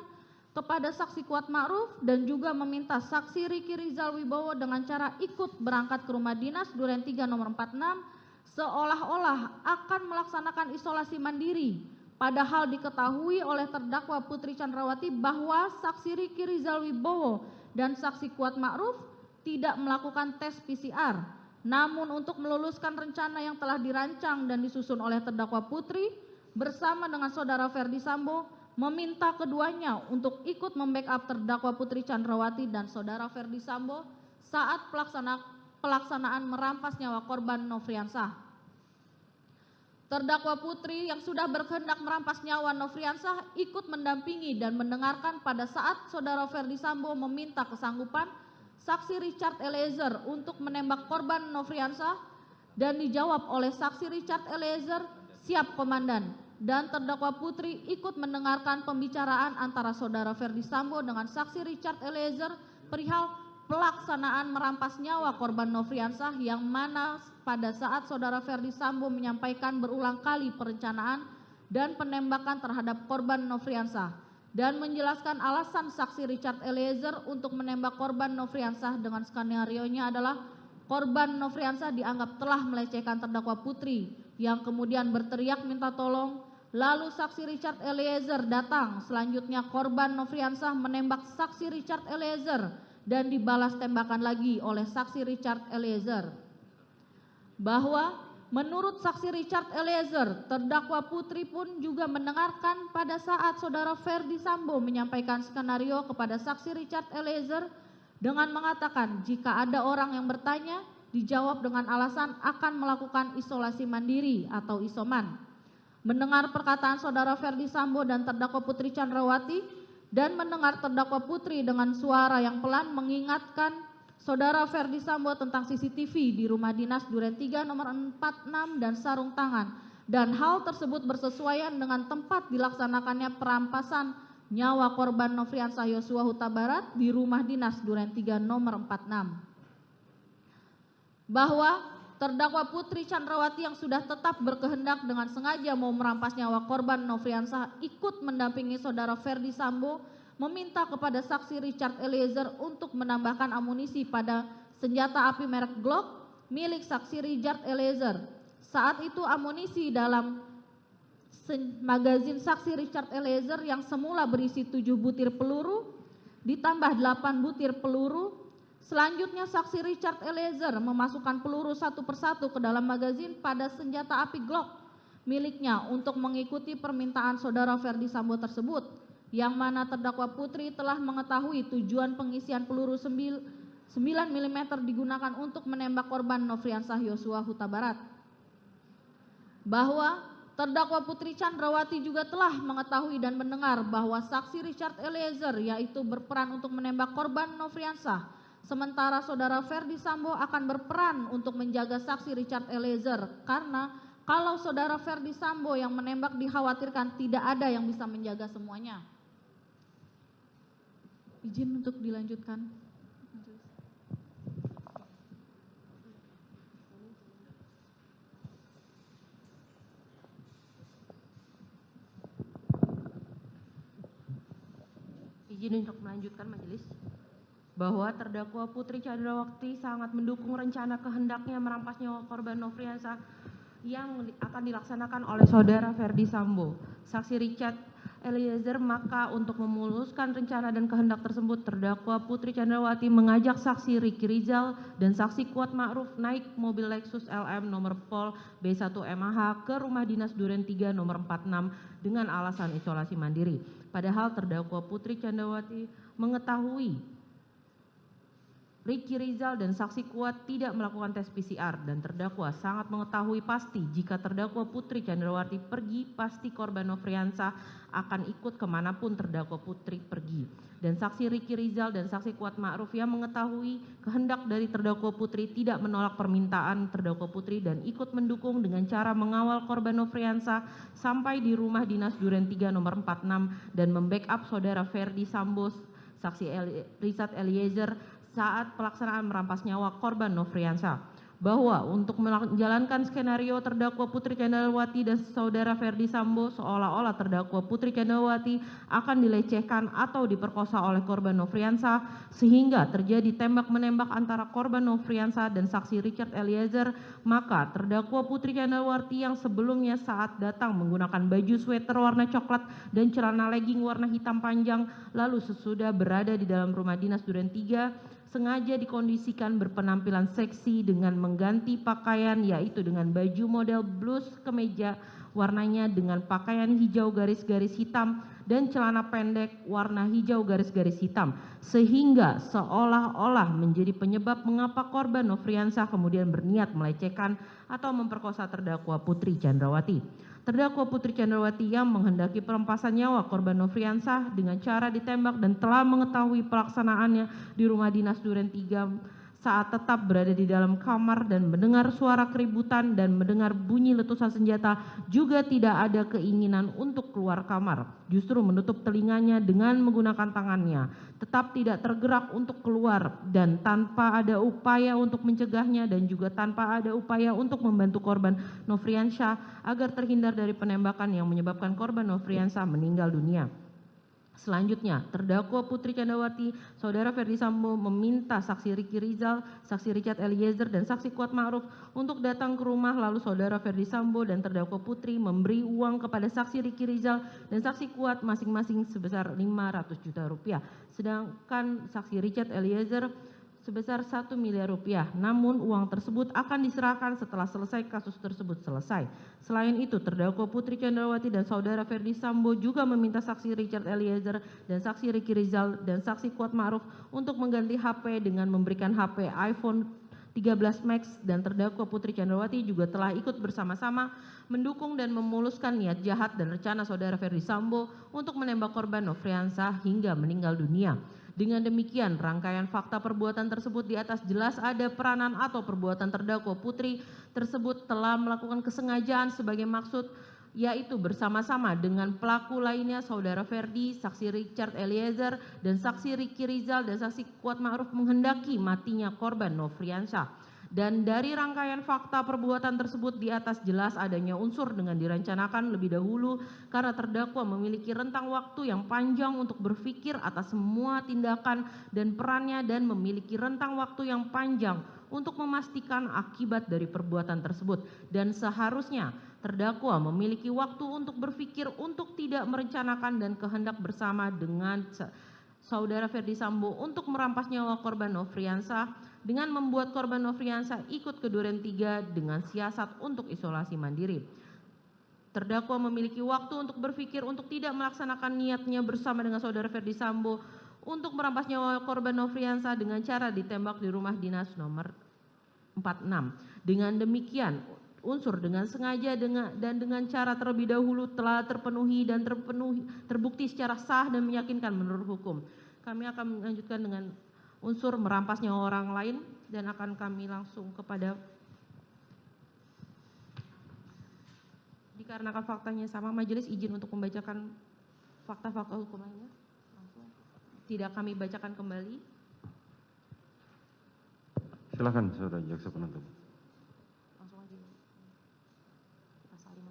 kepada saksi Kuat Ma'ruf dan juga meminta saksi Riki Rizal Wibowo dengan cara ikut berangkat ke rumah dinas Duren 3 nomor 46 seolah-olah akan melaksanakan isolasi mandiri, padahal diketahui oleh terdakwa Putri Chandrawati bahwa saksi Riki Rizal Wibowo dan saksi Kuat Ma'ruf tidak melakukan tes PCR. Namun untuk meluluskan rencana yang telah dirancang dan disusun oleh terdakwa Putri bersama dengan saudara Ferdi Sambo meminta keduanya untuk ikut membackup terdakwa Putri Chandrawati dan saudara Ferdi Sambo saat pelaksanaan merampas nyawa korban Nofriansah. Terdakwa Putri yang sudah berkehendak merampas nyawa Nofriansah ikut mendampingi dan mendengarkan pada saat saudara Ferdi Sambo meminta kesanggupan saksi Richard Eliezer untuk menembak korban Nofriansah dan dijawab oleh saksi Richard Eliezer, siap komandan, dan terdakwa Putri ikut mendengarkan pembicaraan antara saudara Ferdi Sambo dengan saksi Richard Eliezer perihal pelaksanaan merampas nyawa korban Nofriansah yang mana pada saat saudara Ferdi Sambo menyampaikan berulang kali perencanaan dan penembakan terhadap korban Nofriansah dan menjelaskan alasan saksi Richard Eliezer untuk menembak korban Nofriansah dengan skenario-nya adalah korban Nofriansah dianggap telah melecehkan terdakwa Putri yang kemudian berteriak minta tolong, lalu saksi Richard Eliezer datang, selanjutnya korban Nofriansah menembak saksi Richard Eliezer dan dibalas tembakan lagi oleh saksi Richard Eliezer. Bahwa menurut saksi Richard Eliezer, terdakwa Putri pun juga mendengarkan pada saat saudara Ferdi Sambo menyampaikan skenario kepada saksi Richard Eliezer dengan mengatakan jika ada orang yang bertanya, dijawab dengan alasan akan melakukan isolasi mandiri atau isoman. Mendengar perkataan saudara Ferdi Sambo dan terdakwa Putri Chandrawati dan mendengar terdakwa Putri dengan suara yang pelan mengingatkan saudara Ferdi Sambo tentang CCTV di rumah dinas Duren 3 nomor 46 dan sarung tangan, dan hal tersebut bersesuaian dengan tempat dilaksanakannya perampasan nyawa korban Nofriansah Yosua Huta Barat di rumah dinas Duren 3 nomor 46. Bahwa terdakwa Putri Chandrawati yang sudah tetap berkehendak dengan sengaja mau merampas nyawa korban Nofriansah ikut mendampingi saudara Ferdi Sambo meminta kepada saksi Richard Eliezer untuk menambahkan amunisi pada senjata api merek Glock milik saksi Richard Eliezer. Saat itu amunisi dalam magazin saksi Richard Eliezer yang semula berisi 7 butir peluru ditambah 8 butir peluru. Selanjutnya saksi Richard Eliezer memasukkan peluru satu persatu ke dalam magazin pada senjata api Glock miliknya untuk mengikuti permintaan saudara Ferdi Sambo tersebut, yang mana terdakwa Putri telah mengetahui tujuan pengisian peluru 9 mm digunakan untuk menembak korban Nofriansah Yosua Huta Barat. Bahwa terdakwa Putri Chandrawati juga telah mengetahui dan mendengar bahwa saksi Richard Eliezer yaitu berperan untuk menembak korban Nofriansah, sementara saudara Ferdi Sambo akan berperan untuk menjaga saksi Richard Eliezer, karena kalau saudara Ferdi Sambo yang menembak dikhawatirkan tidak ada yang bisa menjaga semuanya. Izin untuk dilanjutkan. Izin untuk melanjutkan majelis. Bahwa terdakwa Putri Chandrawati sangat mendukung rencana kehendaknya merampas nyawa korban Nofriansah yang akan dilaksanakan oleh saudara Ferdi Sambo. Saksi Richard Eliezer, maka untuk memuluskan rencana dan kehendak tersebut, terdakwa Putri Chandrawati mengajak saksi Ricky Rizal dan saksi Kuat Ma'ruf naik mobil Lexus LM nomor Pol B1 MAH ke rumah dinas Duren 3 nomor 46 dengan alasan isolasi mandiri. Padahal terdakwa Putri Chandrawati mengetahui Ricky Rizal dan saksi Kuat tidak melakukan tes PCR, dan terdakwa sangat mengetahui pasti jika terdakwa Putri Chandrawati pergi, pasti korban Nofriansah akan ikut kemanapun terdakwa Putri pergi. Dan saksi Ricky Rizal dan saksi Kuat Ma'ruf yang mengetahui kehendak dari terdakwa Putri tidak menolak permintaan terdakwa Putri dan ikut mendukung dengan cara mengawal korban Nofriansah sampai di rumah dinas Duren 3 nomor 46 dan membackup saudara Ferdi Sambo, saksi Richard Eliezer saat pelaksanaan merampas nyawa korban Nofriansah. Bahwa untuk menjalankan skenario terdakwa Putri Chandrawati dan saudara Ferdi Sambo seolah-olah terdakwa Putri Chandrawati akan dilecehkan atau diperkosa oleh korban Nofriansah sehingga terjadi tembak-menembak antara korban Nofriansah dan saksi Richard Eliezer, maka terdakwa Putri Chandrawati yang sebelumnya saat datang menggunakan baju sweater warna coklat dan celana legging warna hitam panjang, lalu sesudah berada di dalam rumah dinas Duren 3 sengaja dikondisikan berpenampilan seksi dengan mengganti pakaian, yaitu dengan baju model blus kemeja warnanya dengan pakaian hijau garis-garis hitam dan celana pendek warna hijau garis-garis hitam, sehingga seolah-olah menjadi penyebab mengapa korban Nofriansah kemudian berniat melecehkan atau memperkosa terdakwa Putri Chandrawati. Terdakwa Putri Chandrawati yang menghendaki pelempasan nyawa korban Nofriansah dengan cara ditembak dan telah mengetahui pelaksanaannya di rumah dinas Duren 3 saat tetap berada di dalam kamar dan mendengar suara keributan dan mendengar bunyi letusan senjata, juga tidak ada keinginan untuk keluar kamar, justru menutup telinganya dengan menggunakan tangannya, tetap tidak tergerak untuk keluar dan tanpa ada upaya untuk mencegahnya dan juga tanpa ada upaya untuk membantu korban Nofriansah agar terhindar dari penembakan yang menyebabkan korban Nofriansah meninggal dunia. Selanjutnya, terdakwa Putri Chandrawati, saudara Ferdi Sambo meminta saksi Ricky Rizal, saksi Richard Eliezer, dan saksi Kuat Ma'ruf untuk datang ke rumah, lalu saudara Ferdi Sambo dan terdakwa Putri memberi uang kepada saksi Ricky Rizal dan saksi Kuat masing-masing sebesar 500 juta rupiah. Sedangkan saksi Richard Eliezer sebesar 1 miliar rupiah, namun uang tersebut akan diserahkan setelah selesai kasus tersebut selesai. Selain itu, terdakwa Putri Chandrawati dan saudara Ferdi Sambo juga meminta saksi Richard Eliezer dan saksi Ricky Rizal dan saksi Kuat Ma'ruf untuk mengganti HP dengan memberikan HP iPhone 13 Max, dan terdakwa Putri Chandrawati juga telah ikut bersama-sama mendukung dan memuluskan niat jahat dan rencana saudara Ferdi Sambo untuk menembak korban Nofriansah hingga meninggal dunia. Dengan demikian, rangkaian fakta perbuatan tersebut di atas jelas ada peranan atau perbuatan terdakwa Putri tersebut telah melakukan kesengajaan sebagai maksud, yaitu bersama-sama dengan pelaku lainnya saudara Ferdi, saksi Richard Eliezer, dan saksi Ricky Rizal dan saksi Kuat Ma'ruf menghendaki matinya korban Nofriansah. Dan dari rangkaian fakta perbuatan tersebut di atas jelas adanya unsur dengan direncanakan lebih dahulu karena terdakwa memiliki rentang waktu yang panjang untuk berpikir atas semua tindakan dan perannya dan memiliki rentang waktu yang panjang untuk memastikan akibat dari perbuatan tersebut, dan seharusnya terdakwa memiliki waktu untuk berpikir untuk tidak merencanakan dan kehendak bersama dengan Saudara Ferdi Sambo untuk merampas nyawa korban Nofriansah dengan membuat korban Nofriansah ikut ke Duren 3 dengan siasat untuk isolasi mandiri. Terdakwa memiliki waktu untuk berpikir untuk tidak melaksanakan niatnya bersama dengan saudara Ferdi Sambo untuk merampas nyawa korban Nofriansah dengan cara ditembak di rumah dinas nomor 46. Dengan demikian, unsur dengan sengaja dan dengan cara terlebih dahulu telah terpenuhi dan terbukti secara sah dan meyakinkan menurut hukum. Kami akan melanjutkan dengan unsur merampas nyawa orang lain dan akan kami langsung kepada, dikarenakan faktanya sama, majelis izin untuk membacakan fakta-fakta hukum lainnya. Tidak kami bacakan kembali. Silakan saudara jaksa penuntut. Langsung aja. Pasal 5.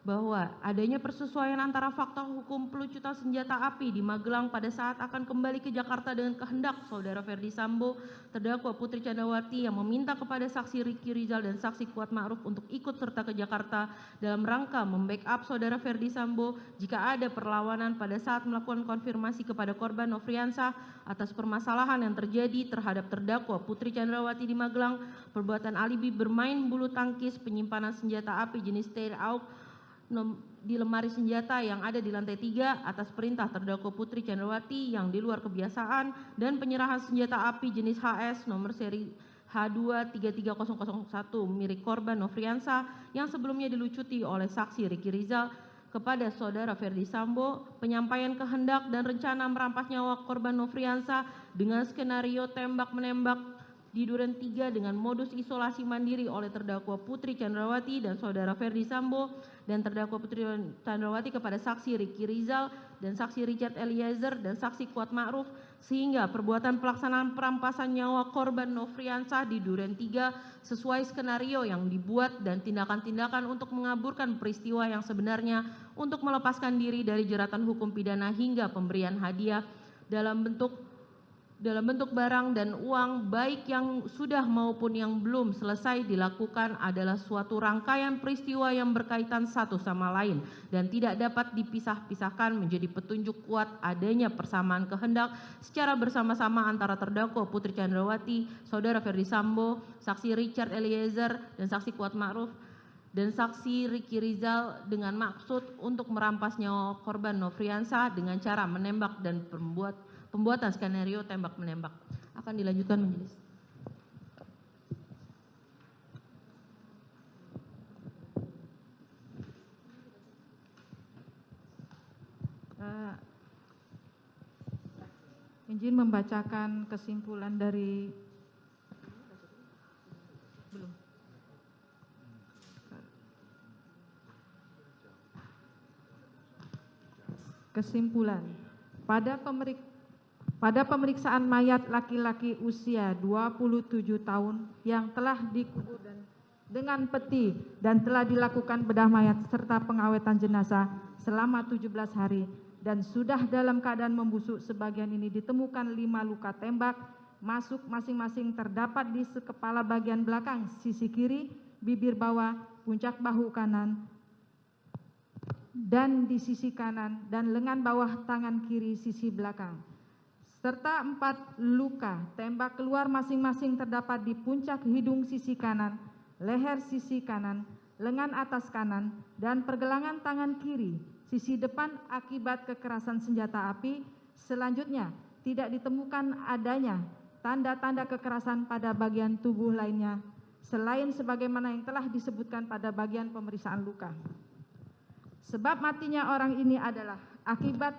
Bahwa adanya persesuaian antara fakta hukum pelucutan senjata api di Magelang pada saat akan kembali ke Jakarta dengan kehendak saudara Ferdi Sambo, terdakwa Putri Candrawati yang meminta kepada saksi Ricky Rizal dan saksi Kuat Ma'ruf untuk ikut serta ke Jakarta dalam rangka membackup saudara Ferdi Sambo jika ada perlawanan pada saat melakukan konfirmasi kepada korban Nofriansah atas permasalahan yang terjadi terhadap terdakwa Putri Candrawati di Magelang, perbuatan alibi bermain bulu tangkis, penyimpanan senjata api jenis Tail AUK di lemari senjata yang ada di lantai 3 atas perintah terdakwa Putri Candrawati yang di luar kebiasaan, dan penyerahan senjata api jenis HS nomor seri H2 33001 milik korban Nofriansah yang sebelumnya dilucuti oleh saksi Ricky Rizal kepada saudara Ferdi Sambo, penyampaian kehendak dan rencana merampas nyawa korban Nofriansah dengan skenario tembak-menembak di Duren 3 dengan modus isolasi mandiri oleh terdakwa Putri Candrawati dan saudara Ferdi Sambo dan terdakwa Putri Candrawati kepada saksi Ricky Rizal dan saksi Richard Eliezer dan saksi Kuat Ma'ruf, sehingga perbuatan pelaksanaan perampasan nyawa korban Nofriansah di Duren 3 sesuai skenario yang dibuat dan tindakan-tindakan untuk mengaburkan peristiwa yang sebenarnya untuk melepaskan diri dari jeratan hukum pidana hingga pemberian hadiah dalam bentuk barang dan uang baik yang sudah maupun yang belum selesai dilakukan adalah suatu rangkaian peristiwa yang berkaitan satu sama lain dan tidak dapat dipisah-pisahkan menjadi petunjuk kuat adanya persamaan kehendak secara bersama-sama antara terdakwa Putri Candrawati, saudara Ferdi Sambo, saksi Richard Eliezer dan saksi Kuat Ma'ruf dan saksi Ricky Rizal dengan maksud untuk merampas nyawa korban Nofriansah dengan cara menembak dan pembuatan skenario tembak-menembak. Akan dilanjutkan majelis. Izin membacakan kesimpulan dari kesimpulan. Pada pemeriksaan mayat laki-laki usia 27 tahun yang telah dikubur dengan peti dan telah dilakukan bedah mayat serta pengawetan jenazah selama 17 hari dan sudah dalam keadaan membusuk, sebagian ini ditemukan 5 luka tembak masuk masing-masing terdapat di kepala bagian belakang sisi kiri, bibir bawah, puncak bahu kanan dan di sisi kanan dan lengan bawah tangan kiri sisi belakang, serta 4 luka tembak keluar masing-masing terdapat di puncak hidung sisi kanan, leher sisi kanan, lengan atas kanan, dan pergelangan tangan kiri sisi depan akibat kekerasan senjata api. Selanjutnya, tidak ditemukan adanya tanda-tanda kekerasan pada bagian tubuh lainnya selain sebagaimana yang telah disebutkan pada bagian pemeriksaan luka. Sebab matinya orang ini adalah akibat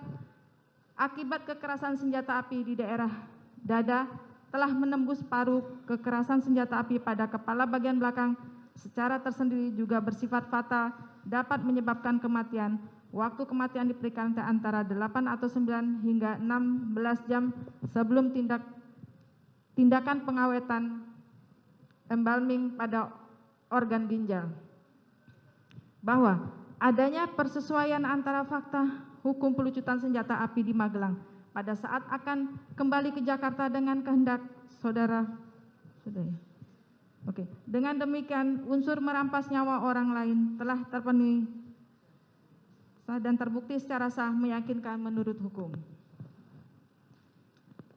kekerasan senjata api di daerah dada telah menembus paru. Kekerasan senjata api pada kepala bagian belakang secara tersendiri juga bersifat fatal, dapat menyebabkan kematian. Waktu kematian diperkirakan antara 8 atau 9 hingga 16 jam sebelum tindakan pengawetan embalming pada organ ginjal. bahwa adanya persesuaian antara fakta hukum pelucutan senjata api di Magelang pada saat akan kembali ke Jakarta dengan kehendak saudara. Sudah ya? Oke. Dengan demikian unsur merampas nyawa orang lain telah terpenuhi dan terbukti secara sah meyakinkan menurut hukum.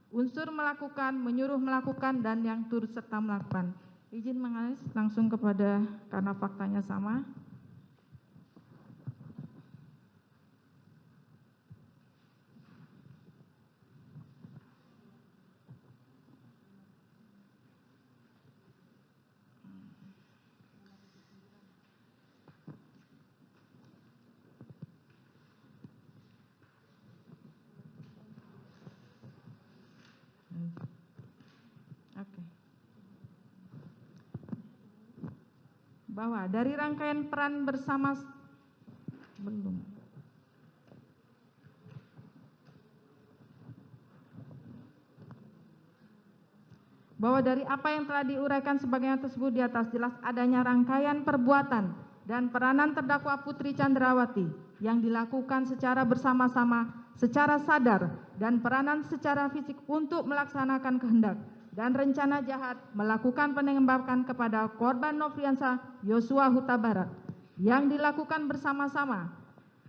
Unsur melakukan, menyuruh melakukan, dan yang turut serta melakukan. Izin mengalis langsung kepada karena faktanya sama. Oke. Bahwa dari rangkaian peran bersama belum. Bahwa dari apa yang telah diuraikan sebagaimana tersebut di atas jelas adanya rangkaian perbuatan dan peranan terdakwa Putri Chandrawati yang dilakukan secara bersama-sama, secara sadar dan peranan secara fisik untuk melaksanakan kehendak dan rencana jahat melakukan penembakan kepada korban Nofriansah Yosua Huta Barat yang dilakukan bersama-sama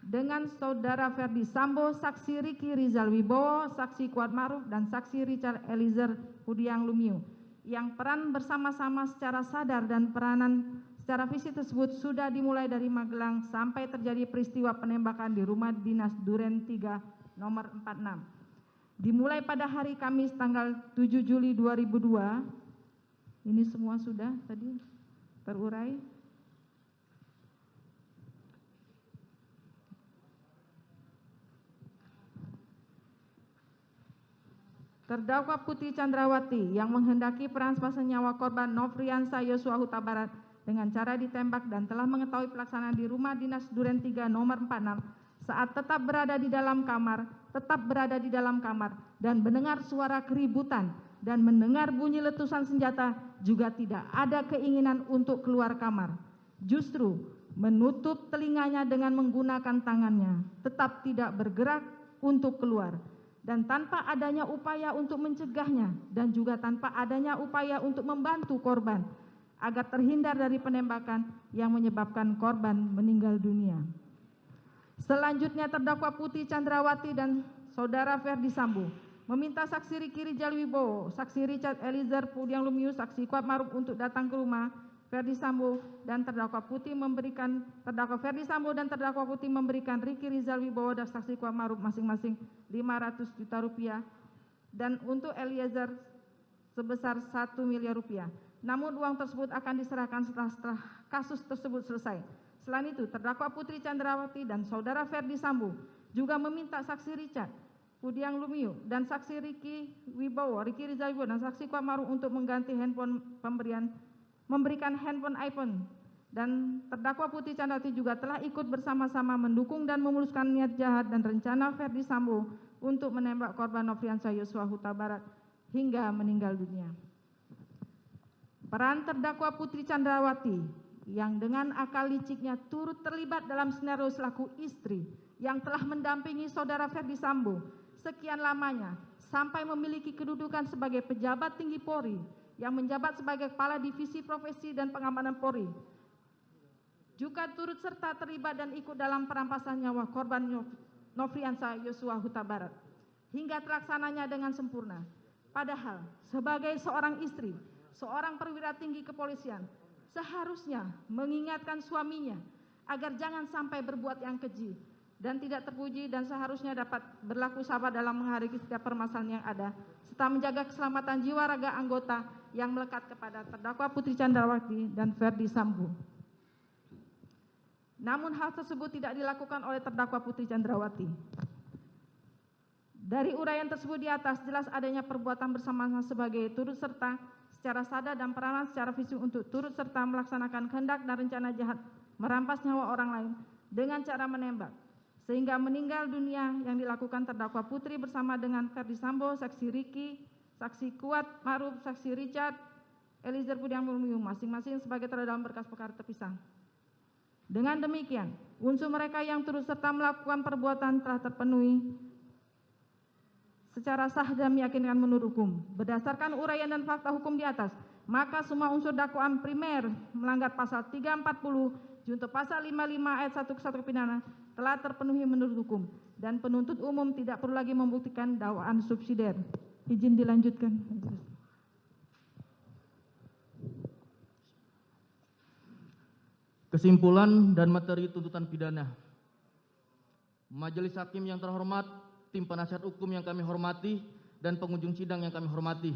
dengan saudara Ferdi Sambo, saksi Riki Rizal Wibowo, saksi Kuat Ma'ruf, dan saksi Richard Eliezer Pudiang Lumiu yang peran bersama-sama secara sadar dan peranan secara fisik tersebut sudah dimulai dari Magelang sampai terjadi peristiwa penembakan di rumah dinas Duren 3 nomor 46. Dimulai pada hari Kamis tanggal 7 Juli 2002. Ini semua sudah tadi terurai. Terdakwa Putri Chandrawati yang menghendaki perampasan nyawa korban Nofriansah Yosua Huta Barat dengan cara ditembak dan telah mengetahui pelaksanaan di rumah dinas Duren 3 nomor 46 saat tetap berada di dalam kamar dan mendengar suara keributan dan mendengar bunyi letusan senjata juga tidak ada keinginan untuk keluar kamar. Justru menutup telinganya dengan menggunakan tangannya, tetap tidak bergerak untuk keluar. Dan tanpa adanya upaya untuk mencegahnya dan juga tanpa adanya upaya untuk membantu korban agar terhindar dari penembakan yang menyebabkan korban meninggal dunia. Selanjutnya terdakwa Putri Chandrawati dan saudara Ferdi Sambo meminta saksi Riki Rizal Wibowo, saksi Richard Eliezer Pudiang Lumiu, saksi Kuat Ma'ruf untuk datang ke rumah Ferdi Sambo dan terdakwa Ferdi Sambo dan terdakwa Putri memberikan Riki Rizal Wibowo dan saksi Kuat Ma'ruf masing-masing 500 juta rupiah dan untuk Eliezer sebesar 1 miliar rupiah. Namun uang tersebut akan diserahkan setelah kasus tersebut selesai. Selain itu, terdakwa Putri Chandrawati dan saudara Ferdi Sambo juga meminta saksi Richard Pudiang Lumiu dan saksi Riki Rizal Wibowo dan saksi Kuat Ma'ruf untuk mengganti memberikan handphone iPhone, dan terdakwa Putri Chandrawati juga telah ikut bersama-sama mendukung dan memuluskan niat jahat dan rencana Ferdi Sambo untuk menembak korban Nofriansah Yosua Huta Barat hingga meninggal dunia. Peran terdakwa Putri Chandrawati yang dengan akal liciknya turut terlibat dalam skenario selaku istri yang telah mendampingi saudara Ferdi Sambo sekian lamanya sampai memiliki kedudukan sebagai pejabat tinggi Polri yang menjabat sebagai Kepala Divisi Profesi dan Pengamanan Polri, juga turut serta terlibat dan ikut dalam perampasan nyawa korban Nofriansah Yosua Huta Barat hingga terlaksananya dengan sempurna. Padahal sebagai seorang istri, seorang perwira tinggi kepolisian seharusnya mengingatkan suaminya agar jangan sampai berbuat yang keji dan tidak terpuji, dan seharusnya dapat berlaku sabar dalam menghadapi setiap permasalahan yang ada serta menjaga keselamatan jiwa raga anggota yang melekat kepada terdakwa Putri Chandrawati dan Ferdi Sambo. Namun hal tersebut tidak dilakukan oleh terdakwa Putri Chandrawati. Dari uraian tersebut di atas jelas adanya perbuatan bersama-sama sebagai turut serta secara sadar dan peranan secara fisik untuk turut serta melaksanakan kehendak dan rencana jahat merampas nyawa orang lain dengan cara menembak sehingga meninggal dunia yang dilakukan terdakwa Putri bersama dengan Ferdi Sambo, saksi Riki, saksi Kuat Ma'ruf, saksi Richard Eliezer Pudiang Lumiu masing-masing sebagai terdakwa dalam berkas perkara terpisah. Dengan demikian, unsur mereka yang turut serta melakukan perbuatan telah terpenuhi secara sah dan meyakinkan menurut hukum. Berdasarkan uraian dan fakta hukum di atas, maka semua unsur dakwaan primer melanggar pasal 340 junto pasal 55 ayat 1 ke 1 pidana telah terpenuhi menurut hukum dan penuntut umum tidak perlu lagi membuktikan dakwaan subsidiar. Izin dilanjutkan. Kesimpulan dan materi tuntutan pidana. Majelis Hakim yang terhormat, tim penasihat hukum yang kami hormati, dan pengunjung sidang yang kami hormati.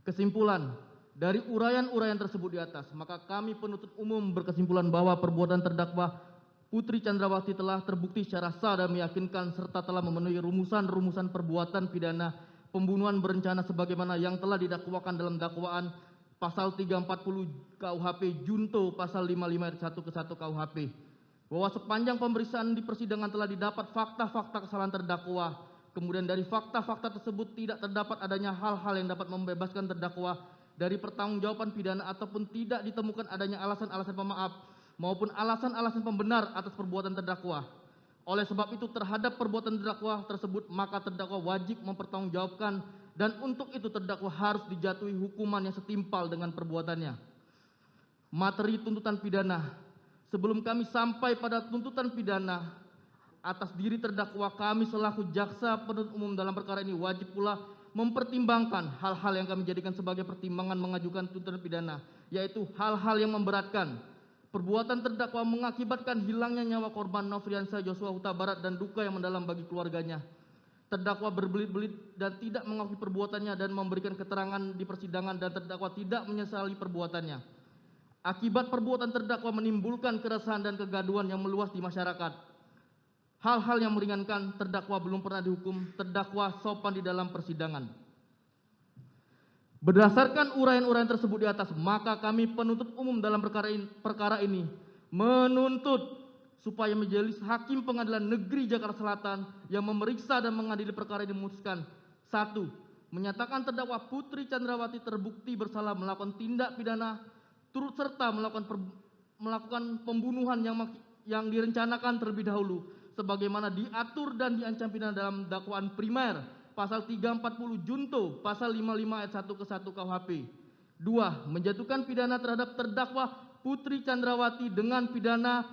Kesimpulan, dari uraian-uraian tersebut di atas, maka kami penuntut umum berkesimpulan bahwa perbuatan terdakwa Putri Chandrawati telah terbukti secara sah dan meyakinkan serta telah memenuhi rumusan-rumusan perbuatan pidana pembunuhan berencana sebagaimana yang telah didakwakan dalam dakwaan pasal 340 KUHP junto pasal 55 ayat 1 ke 1 KUHP. Bahwa sepanjang pemeriksaan di persidangan telah didapat fakta-fakta kesalahan terdakwa. Kemudian dari fakta-fakta tersebut tidak terdapat adanya hal-hal yang dapat membebaskan terdakwa dari pertanggungjawaban pidana ataupun tidak ditemukan adanya alasan-alasan pemaaf maupun alasan-alasan pembenar atas perbuatan terdakwa. Oleh sebab itu terhadap perbuatan terdakwa tersebut maka terdakwa wajib mempertanggungjawabkan dan untuk itu terdakwa harus dijatuhi hukuman yang setimpal dengan perbuatannya. Materi tuntutan pidana. Sebelum kami sampai pada tuntutan pidana atas diri terdakwa, kami selaku jaksa penuntut umum dalam perkara ini wajib pula mempertimbangkan hal-hal yang kami jadikan sebagai pertimbangan mengajukan tuntutan pidana, yaitu hal-hal yang memberatkan. Perbuatan terdakwa mengakibatkan hilangnya nyawa korban Nofriansah Yosua Huta Barat dan duka yang mendalam bagi keluarganya. Terdakwa berbelit-belit dan tidak mengakui perbuatannya dan memberikan keterangan di persidangan dan terdakwa tidak menyesali perbuatannya. Akibat perbuatan terdakwa menimbulkan keresahan dan kegaduhan yang meluas di masyarakat. Hal-hal yang meringankan terdakwa belum pernah dihukum, terdakwa sopan di dalam persidangan. Berdasarkan uraian-uraian tersebut di atas, maka kami penuntut umum dalam perkara ini menuntut supaya Majelis Hakim Pengadilan Negeri Jakarta Selatan yang memeriksa dan mengadili perkara ini memutuskan: 1. Menyatakan terdakwa Putri Chandrawati terbukti bersalah melakukan tindak pidana turut serta melakukan pembunuhan yang direncanakan terlebih dahulu sebagaimana diatur dan diancam pidana dalam dakwaan primer pasal 340 junto pasal 55 ayat 1 ke 1 KUHP. 2. Menjatuhkan pidana terhadap terdakwa Putri Chandrawati dengan pidana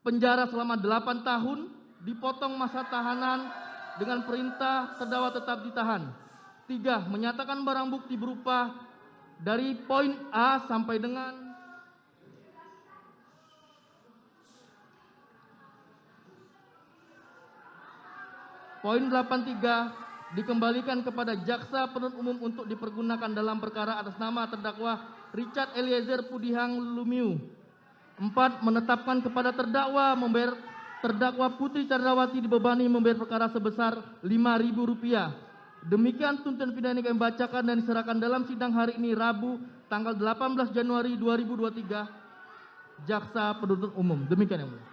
penjara selama 8 tahun, dipotong masa tahanan dengan perintah terdakwa tetap ditahan. 3. Menyatakan barang bukti berupa dari poin A sampai dengan poin 83 dikembalikan kepada jaksa penuntut umum untuk dipergunakan dalam perkara atas nama terdakwa Richard Eliezer Pudihang Lumiu. 4. Menetapkan kepada terdakwa Putri Chandrawati dibebani membayar perkara sebesar Rp5.000. Demikian tuntutan pidana yang kami bacakan dan diserahkan dalam sidang hari ini Rabu tanggal 18 Januari 2023 Jaksa Penuntut Umum. Demikian yang mulia.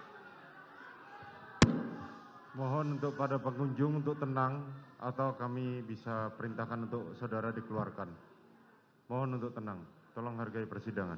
Mohon untuk pada pengunjung untuk tenang atau kami bisa perintahkan untuk saudara dikeluarkan. Mohon untuk tenang. Tolong hargai persidangan.